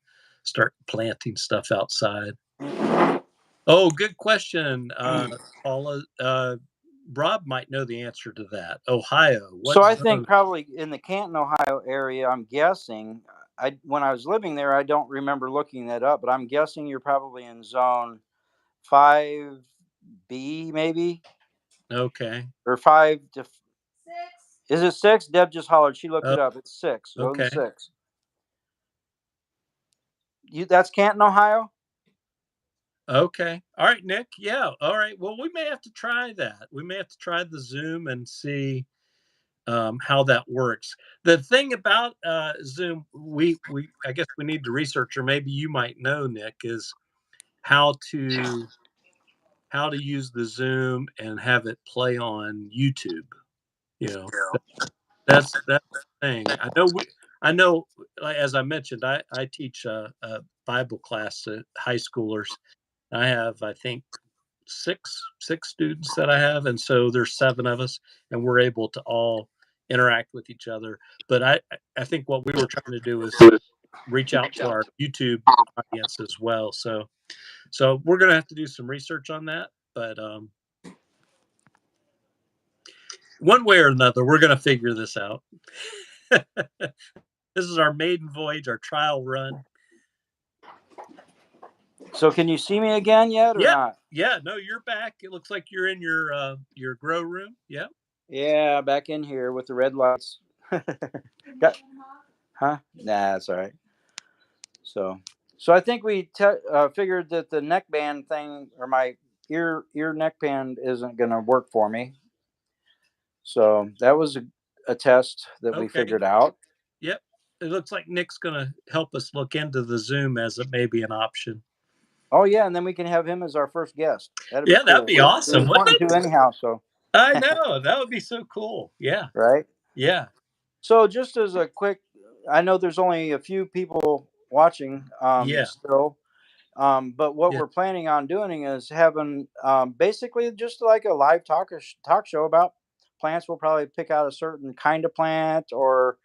start planting stuff outside. Oh, good question, Paula. Rob might know the answer to that. Ohio. So I think probably in the Canton, Ohio area, I'm guessing. When I was living there, I don't remember looking that up, but I'm guessing you're probably in zone 5B, maybe. Okay. Or 5 to 6. Is it 6? Deb just hollered. She looked it up. It's 6. Zone 6. That's Canton, Ohio? Okay. All right, Nick. Yeah. All right. Well, we may have to try that. We may have to try the Zoom and see how that works. The thing about Zoom, I guess we need to research, or maybe you might know, Nick, is how to use the Zoom and have it play on YouTube. You know, that's the thing. I know I know, as I mentioned, I teach a Bible class to high schoolers. I have, I think, six students that I have, and so there's 7 of us, and we're able to all interact with each other. But I think what we were trying to do is reach out to our YouTube audience as well. So we're gonna have to do some research on that, but one way or another, we're gonna figure this out. This is our maiden voyage, our trial run. So can you see me again yet or Yeah, not? yeah. No, you're back. It looks like you're in your grow room. Yeah. Yeah, back in here with the red lights. Got, huh? Nah, that's all right. So, so I think we figured that the neckband thing or my ear neckband isn't going to work for me. So that was a test that we Okay. figured out. Yep. It looks like Nick's gonna help us look into the Zoom as it may be an option. Oh yeah, and then we can have him as our first guest. That'd be Yeah, that'd cool. be We awesome, was wouldn't wanting it? to anyhow. So I know that would be so cool. Yeah, right. yeah, So just as a quick, I know there's only a few people watching yeah, still. But what yeah. we're planning on doing is having basically just like a live talk show about plants. We'll probably pick out a certain kind of plant or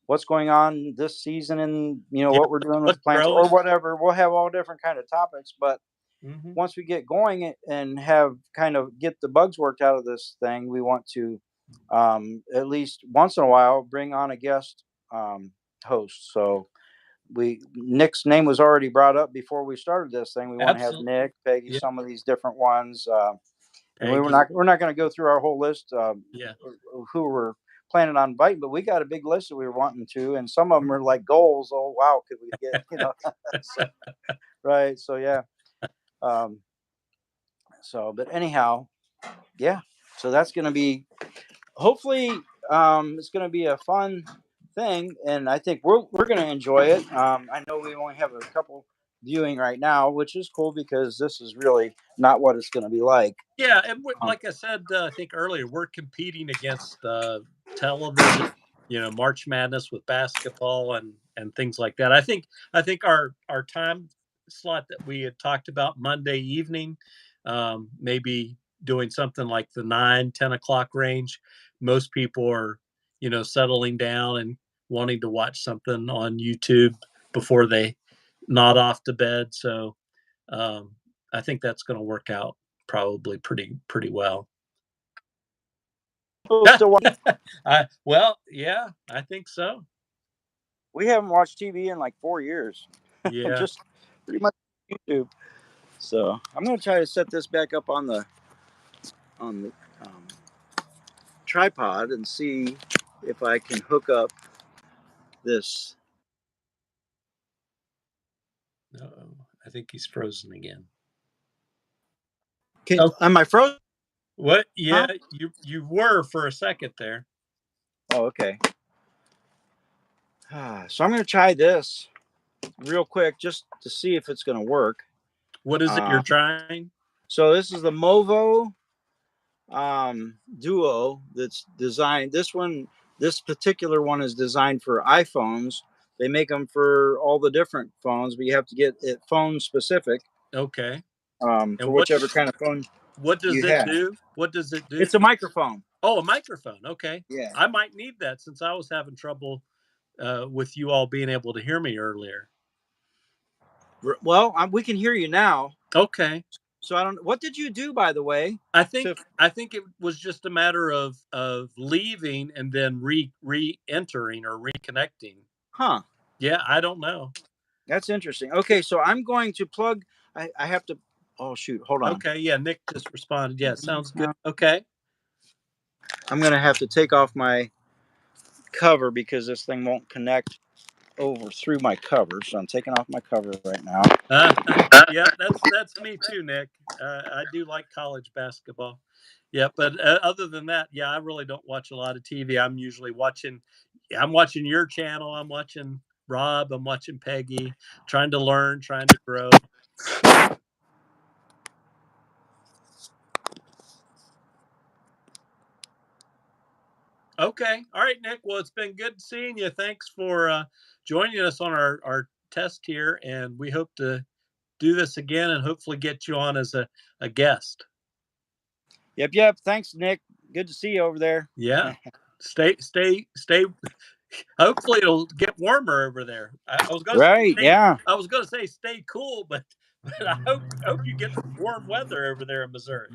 what's going on this season and Yeah. what we're doing with What's the plants growing? or whatever. We'll have all different kind of topics. But Hmm. once we get going and have kind of get the bugs worked out of this thing, we want to at least once in a while bring on a guest host. So we Nick's name was already brought up before we started this thing. We want to have Absolutely. Nick, Peggy, Yeah, some of these different ones, and Peggy. we're not going to go through our whole list Yeah. of who we're planning on inviting, but we got a big list that we were wanting to, and some of them are like goals. Oh wow, could we get so, right? So yeah, um, so but anyhow, yeah. So that's going to be hopefully it's going to be a fun thing, and I think we're going to enjoy it. I know we only have a couple viewing right now, which is cool because this is really not what it's going to be like. Yeah, and Um, like I said, I think earlier, we're competing against television. March Madness with basketball and things like that. I think our time slot that we had talked about Monday evening, maybe doing something like the 9-10 o'clock range. Most people are settling down and wanting to watch something on YouTube before they nod off to bed. So um, I think that's going to work out probably pretty well. people still Well, yeah, I think so. we haven't watched TV in like 4 years, Yeah. just pretty much YouTube. So I'm going to try to set this back up on the um, tripod and see if I can hook up this. Uh-oh. I think he's frozen again. Oh, am I frozen? What? Yeah, Huh? you were for a second there. Oh, okay. So I'm going to try this real quick just to see if it's going to work. What is it you're trying? So this is the Movo Duo that's designed. This particular one is designed for iPhones. They make them for all the different phones, but you have to get it phone specific Okay. for And whichever kind of phone what does you it have. do? What does it do? It's a microphone. Oh, a microphone. Okay. Yeah. I might need that since I was having trouble with you all being able to hear me earlier. Well, we can hear you now. Okay. So I don't. What did you do, by the way? I think it was just a matter of leaving and then re-entering or reconnecting. Huh. Yeah, I don't know. That's interesting. Okay, so I'm going to plug. I have to. Oh shoot! Hold on. Okay, yeah, Nick just responded. Yeah, sounds good. Okay. I'm gonna have to take off my cover because this thing won't connect over through my cover. So I'm taking off my cover right now. Yeah, that's me too, Nick. I do like college basketball. Yeah, but other than that, yeah, I really don't watch a lot of TV. I'm usually watching. I'm watching your channel. I'm watching Rob. I'm watching Peggy. Trying to learn, trying to grow. Okay. All right, Nick. Well, it's been good seeing you. Thanks for joining us on our test here, and we hope to do this again and hopefully get you on as a guest. Yep. Thanks, Nick. Good to see you over there. Yeah. Stay. Hopefully, it'll get warmer over there. I was going to Right. say, Yeah. I was going to say stay cool, but I hope you get warm weather over there in Missouri.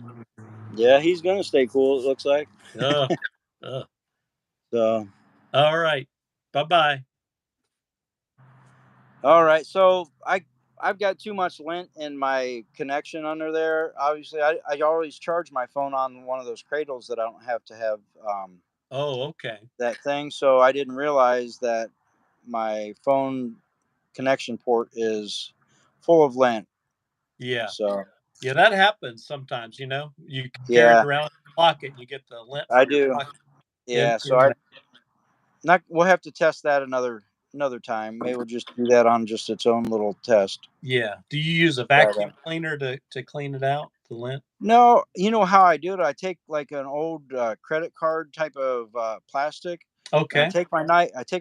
Yeah. He's gonna stay cool. It looks like. Uh, uh. So. All right. Bye-bye. All right. So I've got too much lint in my connection under there. Obviously, I always charge my phone on one of those cradles that I don't have to have Oh, okay. that thing. So I didn't realize that my phone connection port is full of lint. Yeah. So Yeah, that happens sometimes, you know. You carry it yeah, around in your pocket and you get the lint I from your do. pocket Yeah. So in I there. not we'll have to test that another time. Maybe we'll just do that on just its own little test. Yeah. Do you use a Try that. vacuum cleaner to clean it out, the lint? No, you know how I do it. I take like an old credit card type of plastic, and Okay. I take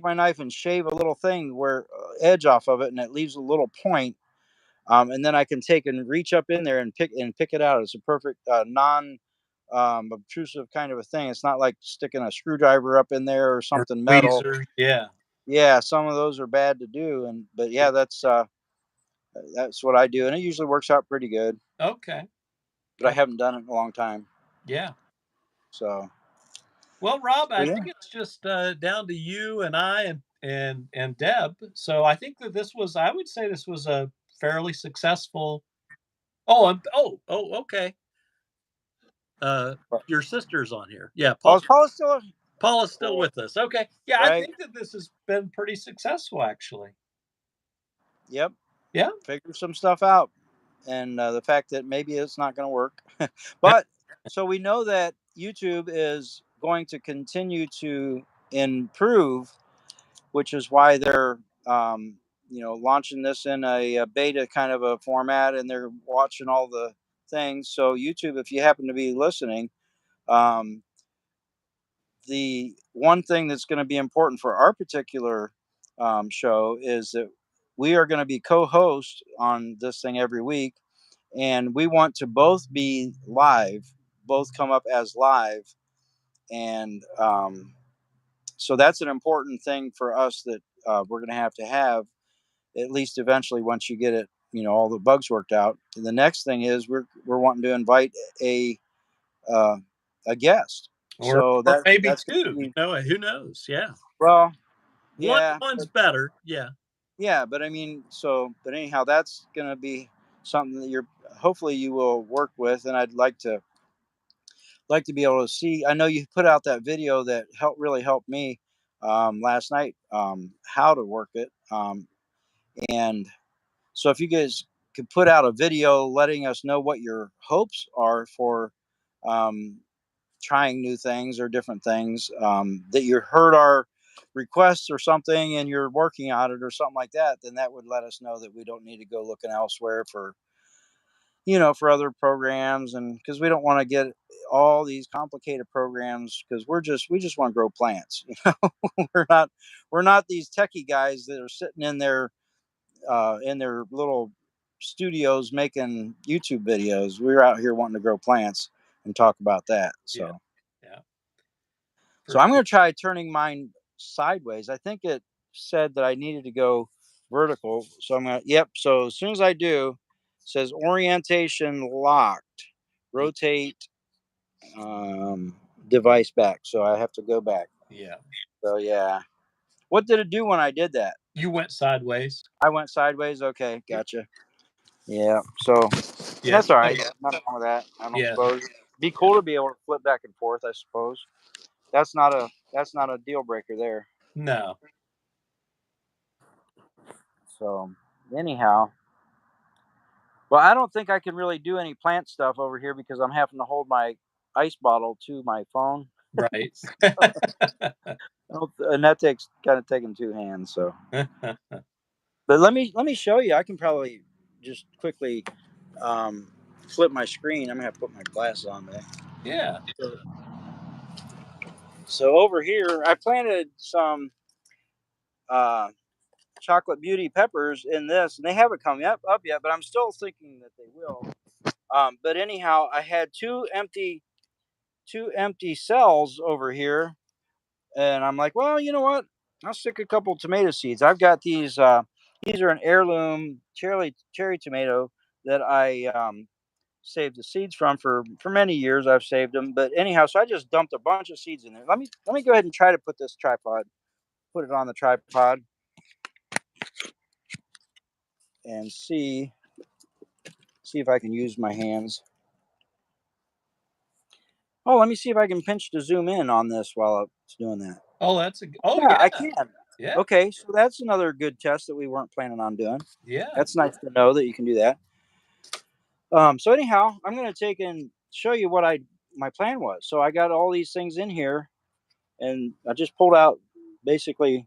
my knife and shave a little thing where edge off of it, and it leaves a little point. And then I can take and reach up in there and pick it out. It's a perfect non obtrusive kind of a thing. It's not like sticking a screwdriver up in there or Or something metal. tweezer. Yeah. Yeah, some of those are bad to do, and but yeah, that's what I do, and it usually works out pretty good. Okay. But I Oh, haven't done it in a long time, yeah. so Well, Rob, I yeah. think it's just down to you and I and Deb. So I think that I would say this was a fairly successful. Oh, okay. Uh, your sister's on here. Yeah, Oh, is Paula still? Paula's still Cool. with us. Okay. Yeah, I Right. think that this has been pretty successful, actually. Yep. Yeah. Figure some stuff out, and the fact that maybe it's not going to work, but so we know that YouTube is going to continue to improve, which is why they're launching this in a beta kind of a format, and they're watching all the things. So YouTube, if you happen to be listening, um, the one thing that's going to be important for our particular show is that we are going to be co-hosts on this thing every week, and we want to both be live, both come up as live, and so that's an important thing for us that we're going to have at least eventually once you get it, all the bugs worked out. And the next thing is we're wanting to invite a uh, a guest. So Or maybe that's going to two. You be know, who knows? Yeah. well, One yeah, one's better. Yeah. yeah. But I mean, but anyhow, that's going to be something that you're hopefully you will work with, and I'd like to be able to see. I know you put out that video that really helped me last night, how to work it, and so if you guys could put out a video letting us know what your hopes are for um, trying new things or different things, that you heard our requests or something and you're working on it or something like that, then that would let us know that we don't need to go looking elsewhere for for other programs, and because we don't want to get all these complicated programs, because we just want to grow plants. We're not these techie guys that are sitting in their little studios making YouTube videos. We're out here wanting to grow plants and talk about that. Yeah. So, Yeah. so For I'm sure. going to try turning mine sideways. I think it said that I needed to go vertical. So I'm going to, yep. So as soon as I do, it says orientation locked, rotate device back. So I have to go back. Yeah. So yeah. What did it do when I did that? You went sideways. I went sideways. Okay. Gotcha. Yeah. So Yeah. that's all right. Nothing wrong with that. I don't Yeah. suppose. Be Yeah. cool to be able to flip back and forth. I suppose that's not a deal breaker there. No. So anyhow, well, I don't think I can really do any plant stuff over here because I'm having to hold my ice bottle to my phone, Right. and that takes kind of taking two hands. So, but let me show you. I can probably just quickly um, flip my screen. I'm gonna have to put my glasses on there. Yeah. So over here, I planted some chocolate beauty peppers in this, and they haven't come up yet, but I'm still thinking that they will. But anyhow, I had two empty cells over here, and I'm like, well, you know what? I'll stick a couple tomato seeds. I've got these. These are an heirloom cherry tomato that I saved the seeds from for many years. I've saved them, but anyhow, so I just dumped a bunch of seeds in there. Let me go ahead and try to put this tripod. Put it on the tripod and see if I can use my hands. Oh, let me see if I can pinch to zoom in on this while it's doing that. Oh, oh Yeah, yeah, I can. yeah, Okay, so that's another good test that we weren't planning on doing. yeah. That's nice to know that you can do that. So anyhow, I'm going to take and show you what my plan was. So I got all these things in here, and I just pulled out basically.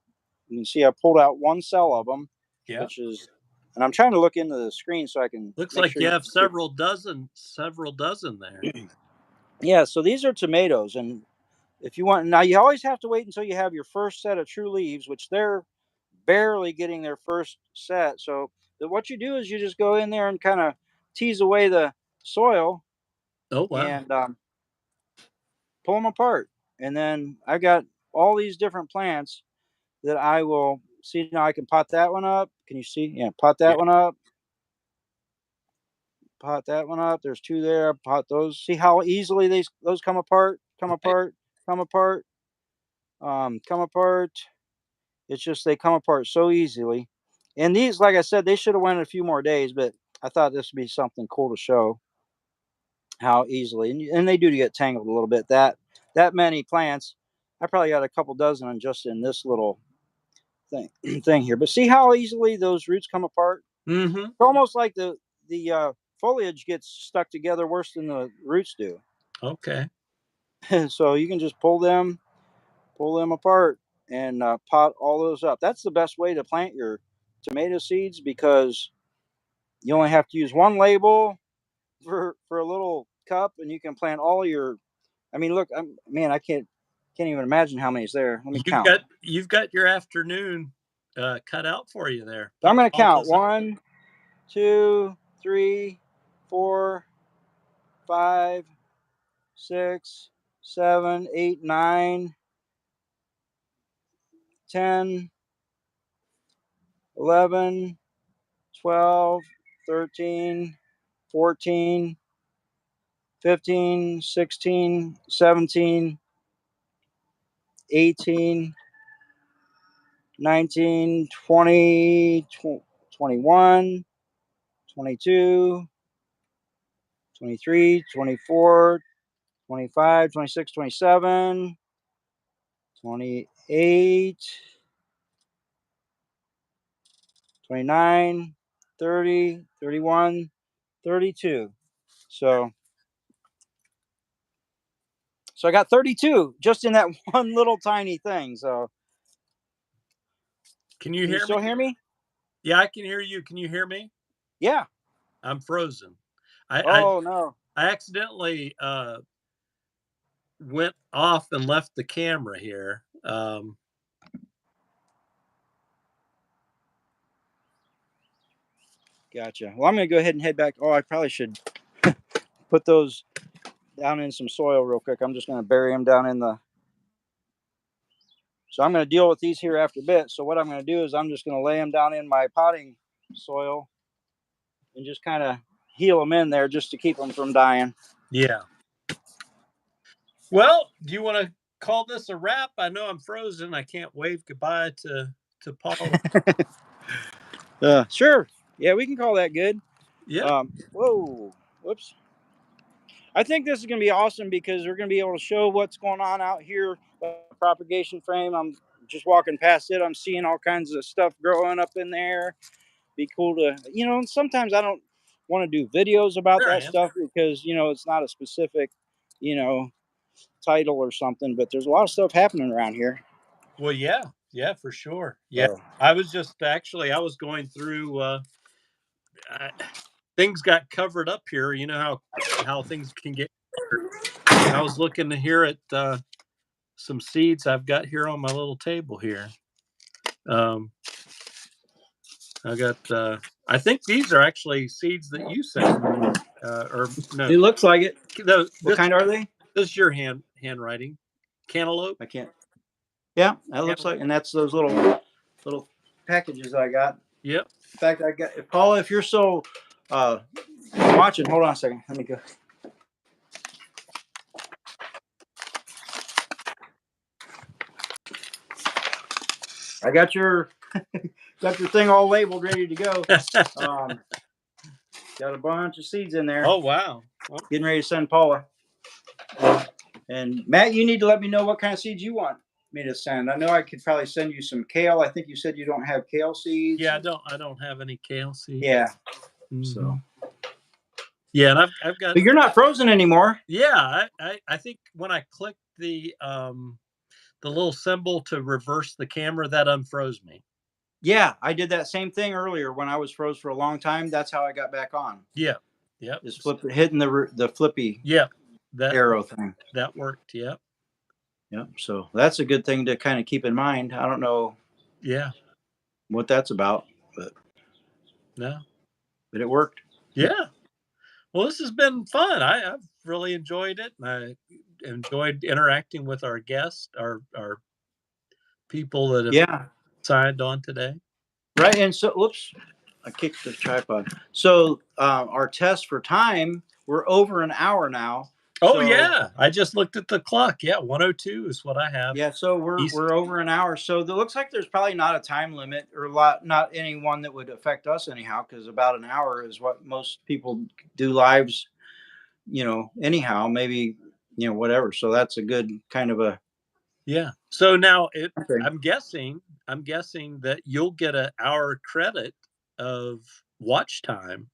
You can see I pulled out one cell of them, Yeah. which is, and I'm trying to look into the screen so I can Looks make like sure you you have can see. several dozen there. Yeah, so these are tomatoes, and if you want, now you always have to wait until you have your first set of true leaves, which they're barely getting their first set. So what you do is you just go in there and kind of tease away the soil Oh wow. and pull them apart. And then I've got all these different plants that I will see. Now I can pot that one up. Can you see? Yeah, pot Yeah. that one up. Pot that one up. There's two there. Pot those. See how easily those come apart, come Right. apart, come apart, come apart. It's just they come apart so easily. And these, like I said, they should have went a few more days, but I thought this would be something cool to show how easily. And they do get tangled a little bit. That many plants, I probably got a couple dozen just in this little thing here. But see how easily those roots come apart? Mm-hmm. It's almost like the foliage gets stuck together worse than the roots do. Okay. So you can just pull them apart and pot all those up. That's the best way to plant your tomato seeds because you only have to use one label for a little cup, and you can plant all your. I mean, look, man, I can't even imagine how many's there. Let me count. You've got your afternoon cut out for you there. So I'm Pot going to all count those up. 1, 2, 3, 4, 5, 6, 7, 8, 9, 10, 11, 12, 13, 14, 15, 16, 17, 18, 19, 20, 21, 22, 23, 24, 25, 26, 27, 28, 29, 30, 31, 32. So I got 32 just in that one little tiny thing. So Can you can you hear me? still hear me? Yeah, I can hear you. Can you hear me? Yeah. I'm frozen. I Oh no. I accidentally went off and left the camera here. Gotcha. Well, I'm going to go ahead and head back. Oh, I probably should put those down in some soil real quick. I'm just going to bury them down in the. So I'm going to deal with these here after a bit. So what I'm going to do is I'm just going to lay them down in my potting soil and just kind of heal them in there just to keep them from dying. Yeah. Well, do you want to call this a wrap? I know I'm frozen. I can't wave goodbye to Paul. Sure. Yeah, we can call that good. Yeah. Whoa. Whoops. I think this is going to be awesome because we're going to be able to show what's going on out here. Propagation frame. I'm just walking past it. I'm seeing all kinds of stuff growing up in there. Be cool to, sometimes I don't want to do videos about There I that am. stuff because, it's not a specific, title or something, but there's a lot of stuff happening around here. Well, yeah, for sure. Yeah. So, I was just actually I was going through things got covered up here. You know how things can get covered. And I was looking here at some seeds I've got here on my little table here. I got. I think these are actually seeds that you sent me, or no? It looks like it. What kind are they? This is your handwriting. Cantaloupe. I can't. Yeah, that looks like, and that's those little packages I got. Yep. In fact, I got Paula. If you're so watching, hold on a second. Let me go. I got your thing all labeled, ready to go. Got a bunch of seeds in there. Oh wow! Getting ready to send Paula. And Matt, you need to let me know what kind of seeds you want me to send. I know I could probably send you some kale. I think you said you don't have kale seeds. Yeah, I don't have any kale seeds. Yeah. Mm-hmm. So. Yeah, and I've got. But you're not frozen anymore. Yeah, I think when I clicked the little symbol to reverse the camera, that unfroze me. Yeah, I did that same thing earlier when I was froze for a long time. That's how I got back on. Yeah. Yep. Just hitting the flippy. Yep. That arrow thing. That worked. Yep. Yep. So that's a good thing to kind of keep in mind. I don't know. Yeah. What that's about, but no. But it worked. Yeah. Well, this has been fun. I've really enjoyed it. I enjoyed interacting with our guests, our people that have signed on today. Right. And so, whoops, I kicked the tripod. So our test for time, we're over an hour now. Oh, so, yeah. I just looked at the clock. Yeah, 1:02 is what I have. Yeah, so we're over an hour. So it looks like there's probably not a time limit or not any one that would affect us anyhow, because about an hour is what most people do lives, anyhow, maybe, whatever. So that's a good kind of a. Yeah. So now I'm guessing that you'll get an hour credit of watch time.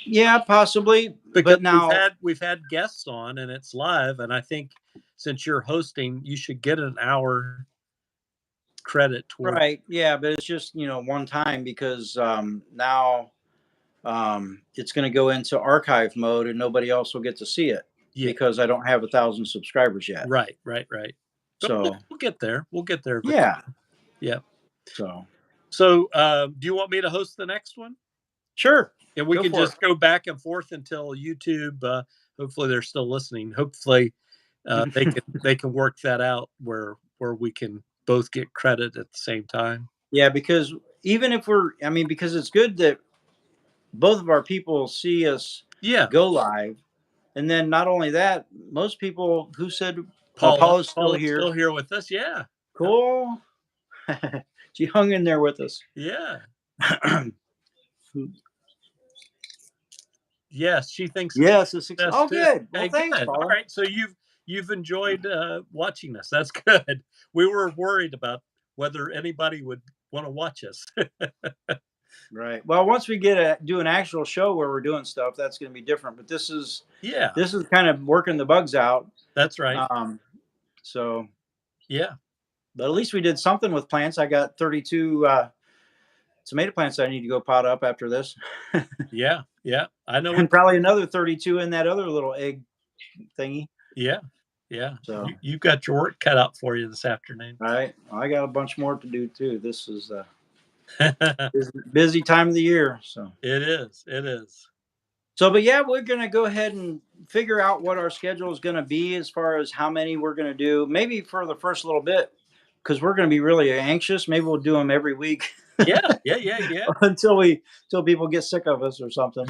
Yeah, possibly. Because but now we've had guests on and it's live, and I think since you're hosting, you should get an hour credit toward. Right. Yeah, but it's just one time, because now it's going to go into archive mode and nobody else will get to see it because I don't have 1,000 subscribers yet. Right. So we'll get there. We'll get there. Yeah. Yeah. So do you want me to host the next one? Sure. And we can just go back and forth until YouTube. Hopefully they're still listening. Hopefully they can work that out where we can both get credit at the same time. Yeah, because even if because it's good that both of our people see us go live. And then not only that, most people who said Paula's still here with us. Yeah. Cool. She hung in there with us. Yeah. Yes, she thinks. Yes, it's good. Well, thanks, good. Paula. All right, so you've enjoyed watching us. That's good. We were worried about whether anybody would want to watch us. Right. Well, once we do an actual show where we're doing stuff, that's going to be different. But this is kind of working the bugs out. That's right. So. Yeah. But at least we did something with plants. I got 32 tomato plants I need to go pot up after this. Yeah. I know. And probably another 32 in that other little egg thingy. Yeah. So you've got your work cut out for you this afternoon. All right. I got a bunch more to do too. This is busy time of the year. So it is. So, but yeah, we're going to go ahead and figure out what our schedule is going to be as far as how many we're going to do. Maybe for the first little bit, because we're going to be really anxious. Maybe we'll do them every week. Yeah. until people get sick of us or something.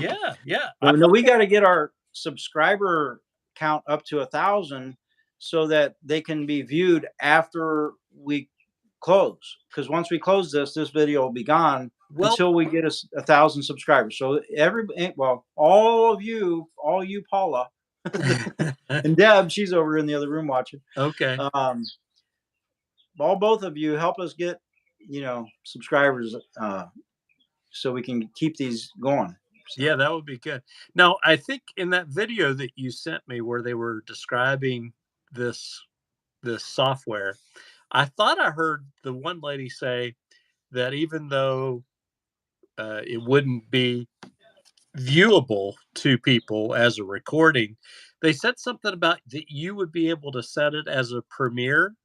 Yeah. But no, we got to get our subscriber count up to 1,000 so that they can be viewed after we close. Because once we close this video will be gone until we get 1,000 subscribers. So all you Paula and Deb, she's over in the other room watching. Okay. Both of you help us get subscribers so we can keep these going. So. Yeah, that would be good. Now, I think in that video that you sent me where they were describing this software, I thought I heard the one lady say that even though it wouldn't be viewable to people as a recording. They said something about that you would be able to set it as a premiere,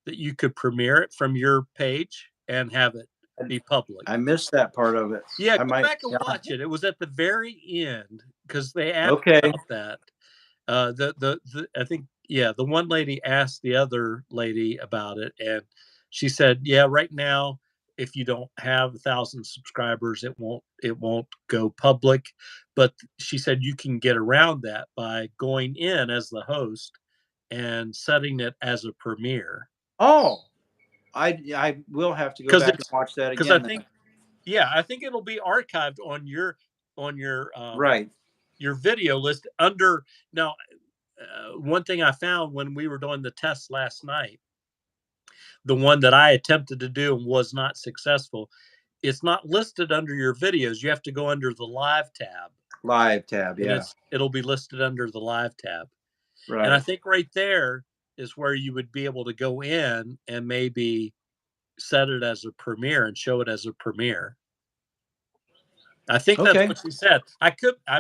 that you could premiere it from your page and have it be public. I missed that part of it. Yeah, I go might. back and Yeah. watch it. It was at the very end because they asked Okay. about that. The I think, yeah, the one lady asked the other lady about it, and she said, yeah, right now, if you don't have 1,000 subscribers, it won't go public. But she said you can get around that by going in as the host and setting it as a premiere. Oh, I will have to go Because back and it's watch that because I again then. think, yeah, I think it'll be archived on Right. your video list under now. One thing I found when we were doing the test last night, the one that I attempted to do and was not successful, it's not listed under your videos. You have to go under the live tab, Live tab. and Yeah. it'll be listed under the live tab. And I Right. think right there is where you would be able to go in and maybe set it as a premiere and show it as a premiere. I think that's Okay. what she said.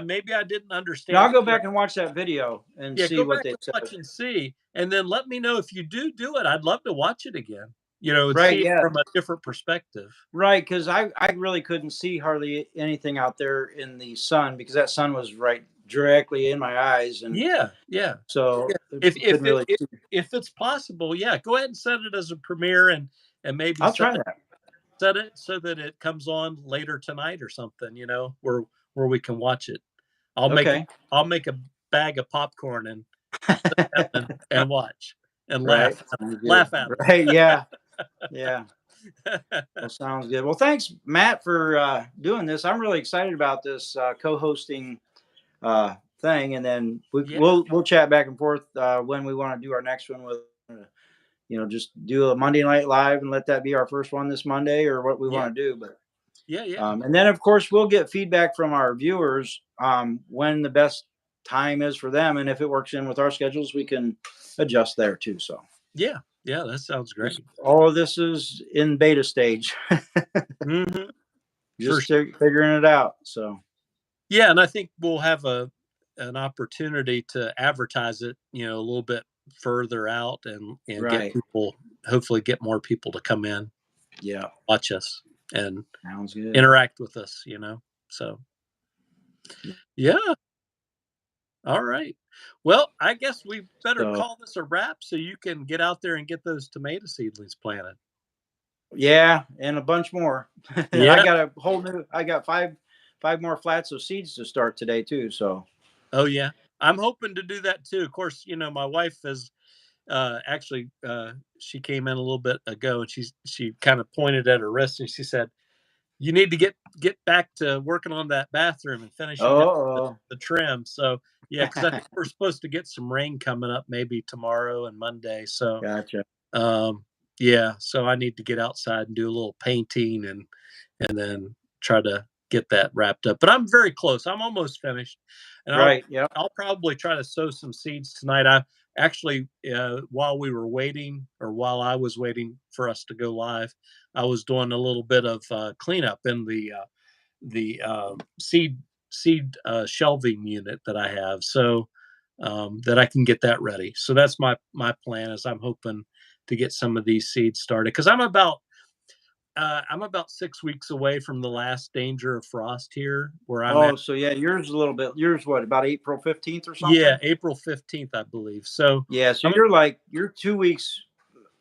Maybe I didn't understand. Now I'll go back and watch that video and Yeah, see go what back they and said. watch and see, and then let me know if you do it. I'd love to watch it again, and Right. see it Yeah. from a different perspective. Right. Because I really couldn't see hardly anything out there in the sun because that sun was right directly in my eyes, and Yeah, yeah. so If if couldn't it really if, see. if it's possible, yeah, go ahead and set it as a premiere and maybe I'll set try it that. set it so that it comes on later tonight or something, where we can watch it. I'll make Okay. I'll make a bag of popcorn and sit down and watch and Right. laugh Sounds good. laugh at Right. Yeah. Yeah. them. Well, sounds good. Well, thanks, Matt, for doing this. I'm really excited about this co-hosting thing, and then Yeah, we'll chat back and forth when we want to do our next one with. Just do a Monday night live and let that be our first one this Monday, or what we yeah, want to do. But yeah. and then of course we'll get feedback from our viewers when the best time is for them, and if it works in with our schedules, we can adjust there too. So Yeah, yeah, that sounds great. all of this is in beta stage, Mhm. For just figuring it out. So Yeah, and I think we'll have an opportunity to advertise it, a little bit further out and get right, people, hopefully get more people to come in, yeah, watch us and sounds good. interact with us. So, yeah. All right. Well, I guess we better So call this a wrap so you can get out there and get those tomato seedlings planted. yeah, and a bunch more. I Yeah. got a whole new. I got five more flats of seeds to start today too. So Oh yeah. I'm hoping to do that too. Of course, my wife is actually she came in a little bit ago and she kind of pointed at her wrist and she said, "You need to get back to working on that bathroom and finishing up oh, the trim." So yeah, because I think we're supposed to get some rain coming up maybe tomorrow and Monday. So gotcha. um, yeah, so I need to get outside and do a little painting and then try to get that wrapped up. But I'm very close. I'm almost finished, and I'll Right. Yep. I'll probably try to sow some seeds tonight. I actually, while we were waiting, or while I was waiting for us to go live, I was doing a little bit of cleanup in the seed shelving unit that I have, so that I can get that ready. So that's my plan. Is I'm hoping to get some of these seeds started because I'm about 6 weeks away from the last danger of frost here where I'm at. Oh, so yeah, yours a little bit. Yours what about April 15th or Yeah, something? April 15th, I believe. So Yeah. So I'm you're 2 weeks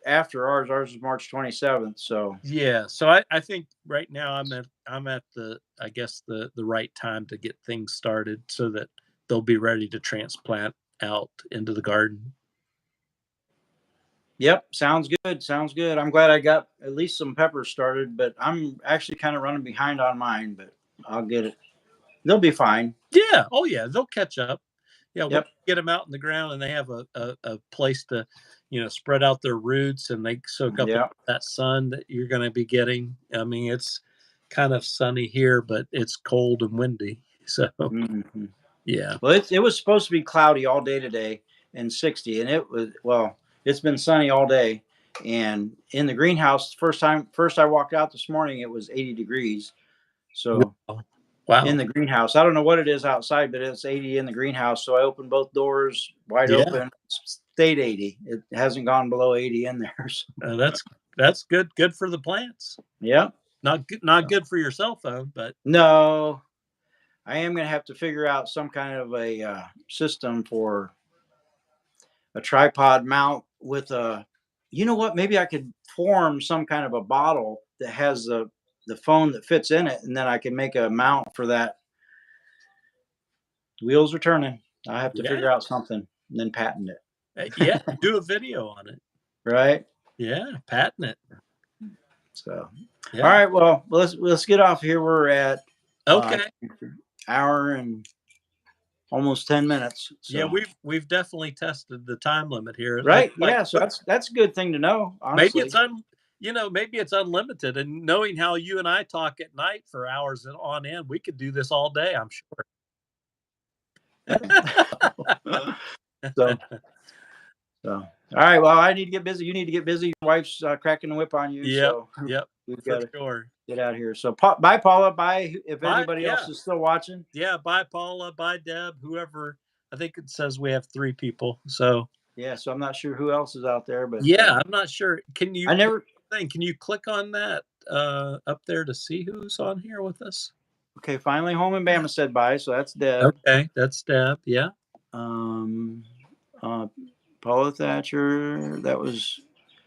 after ours. Ours is March 27th. So yeah. So I think right now I'm at the, I guess, the right time to get things started so that they'll be ready to transplant out into the garden. yep, sounds good. Sounds good. I'm glad I got at least some peppers started, but I'm actually kind of running behind on mine. But I'll get it. They'll be fine. Yeah. Oh yeah, they'll catch up. Yeah, once Yep. you get them out in the ground and they have a place to, spread out their roots and they soak up Yeah. that sun that you're going to be getting. I mean, it's kind of sunny here, but it's cold and windy. So Hmm. yeah, Well, it was supposed to be cloudy all day today and 60, and it was it's been sunny all day. And in the greenhouse, first I walked out this morning, it was 80 degrees. So wow. Wow. in the greenhouse. I don't know what it is outside, but it's 80 in the greenhouse. So I opened both doors wide Yeah. open. It's stayed 80. It hasn't gone below 80 in there. So. That's good. Good for the plants. Yeah. Not good for yourself though. But No, I am going to have to figure out some kind of a system for a tripod mount with a. You know what? Maybe I could form some kind of a bottle that has the phone that fits in it, and then I can make a mount for that. Wheels are turning. I have to figure out something and then patent it. Yeah, do a video on it. Right. Yeah, patent it. So, Yeah. all right. Well, let's get off here. We're at Okay. hour and almost 10 minutes. So. Yeah, we've definitely tested the time limit here. Right. Like, Yeah. So that's a good thing to know. Honestly, maybe it's unlimited. And knowing how you and I talk at night for hours on end, we could do this all day. I'm sure. so. All right. Well, I need to get busy. You need to get busy. Your wife's cracking the whip on you. Yep. So Yep. we've For got to sure. get out of here. So bye, Paula. Bye. If Bye. anybody else is still watching. Yeah. Bye, Paula. Bye, Deb. Whoever. I think it says we have 3 people. So. Yeah. So I'm not sure who else is out there, but Yeah, I'm not sure. Can you? I never. Can you click on that up there to see who's on here with us? Okay. Finally, Home and Bama said bye. So that's Deb. Okay, that's Deb. Yeah. Paula Thatcher. That was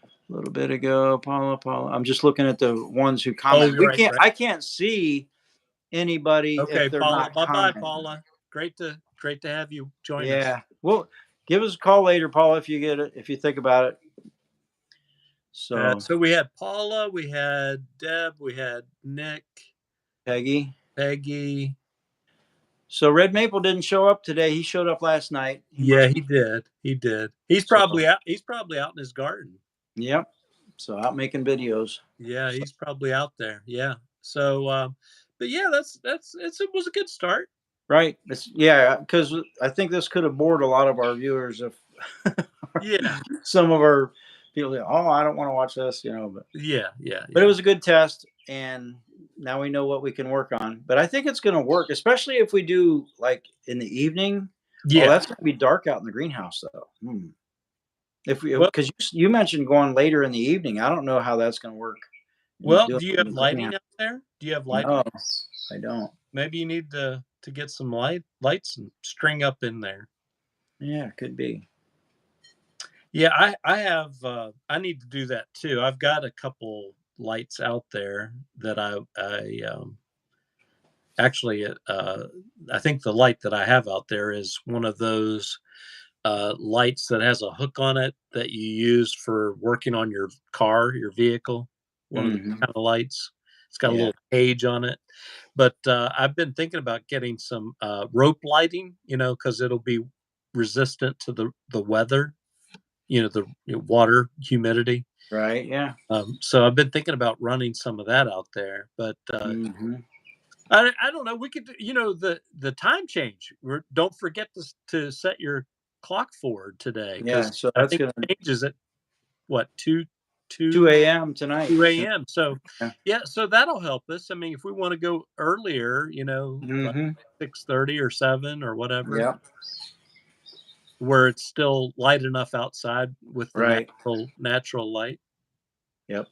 a little bit ago. Paula. I'm just looking at the ones who comment. Oh, right. I can't see anybody Okay, if they're Paula. not Bye, commenting. Paula. Great to have you join us. Yeah. Well, give us a call later, Paula, if you get it. If you think about it. So we had Paula, we had Deb, we had Nick, Peggy. So Red Maple didn't show up today. He showed up last night. He did. He's probably out. He's probably out in his garden. Yep. So out making videos. Yeah, he's probably out there. Yeah. So, but yeah, it was a good start. Right. Because I think this could have bored a lot of our viewers if some of our people say, "Oh, I don't want to watch this," but But it was a good test, and now we know what we can work on. But I think it's going to work, especially if we do like in the evening. Yeah, that's going to be dark out in the greenhouse, though. Because you mentioned going later in the evening, I don't know how that's going to work. Well, do you have lighting out there? Do you have lighting? No, I don't. Maybe you need to get some lights and string up in there. Yeah, it could be. Yeah, I have. I need to do that too. I've got a couple lights out there that I actually. I think the light that I have out there is one of those lights that has a hook on it that you use for working on your car, your vehicle. One of the kind of lights. It's got a little cage on it. But I've been thinking about getting some rope lighting, because it'll be resistant to the weather, the water, humidity. Right. Yeah. So I've been thinking about running some of that out there, but I don't know. We could, the time change. Don't forget to set your clock forward today. Yeah. So I think it changes at what 2 a.m. tonight. 2 a.m. So so that'll help us. I mean, if we want to go earlier, like 6:30 or 7 or whatever, where it's still light enough outside with the natural light. Yep.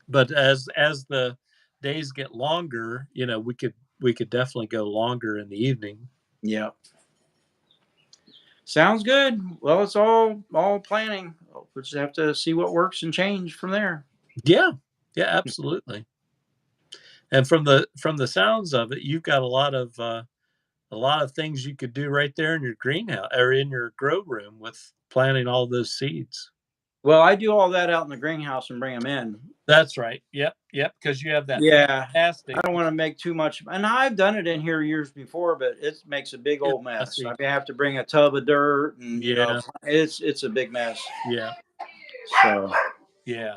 But as the days get longer, we could definitely go longer in the evening. Yep. Sounds good. Well, it's all planning. We just have to see what works and change from there. Yeah, absolutely. And from the sounds of it, you've got a lot of things you could do right there in your greenhouse or in your grow room with planting all those seeds. Well, I do all that out in the greenhouse and bring them in. That's right. Yep. Because you have that. Yeah. Fantastic. I don't want to make too much. And I've done it in here years before, but it makes a big old mess. I mean, I have to bring a tub of dirt and, it's a big mess. Yeah. So. Yeah.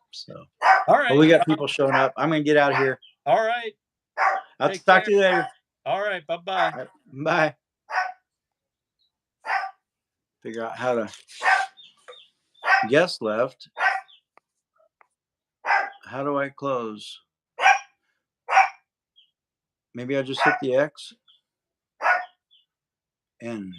So. All right. Well, we got people showing up. I'm going to get out of here. All right. I'll talk to you later. All right. Bye-bye. Right, bye. Figure out how to. Guest left. How do I close? Maybe I just hit the X. End.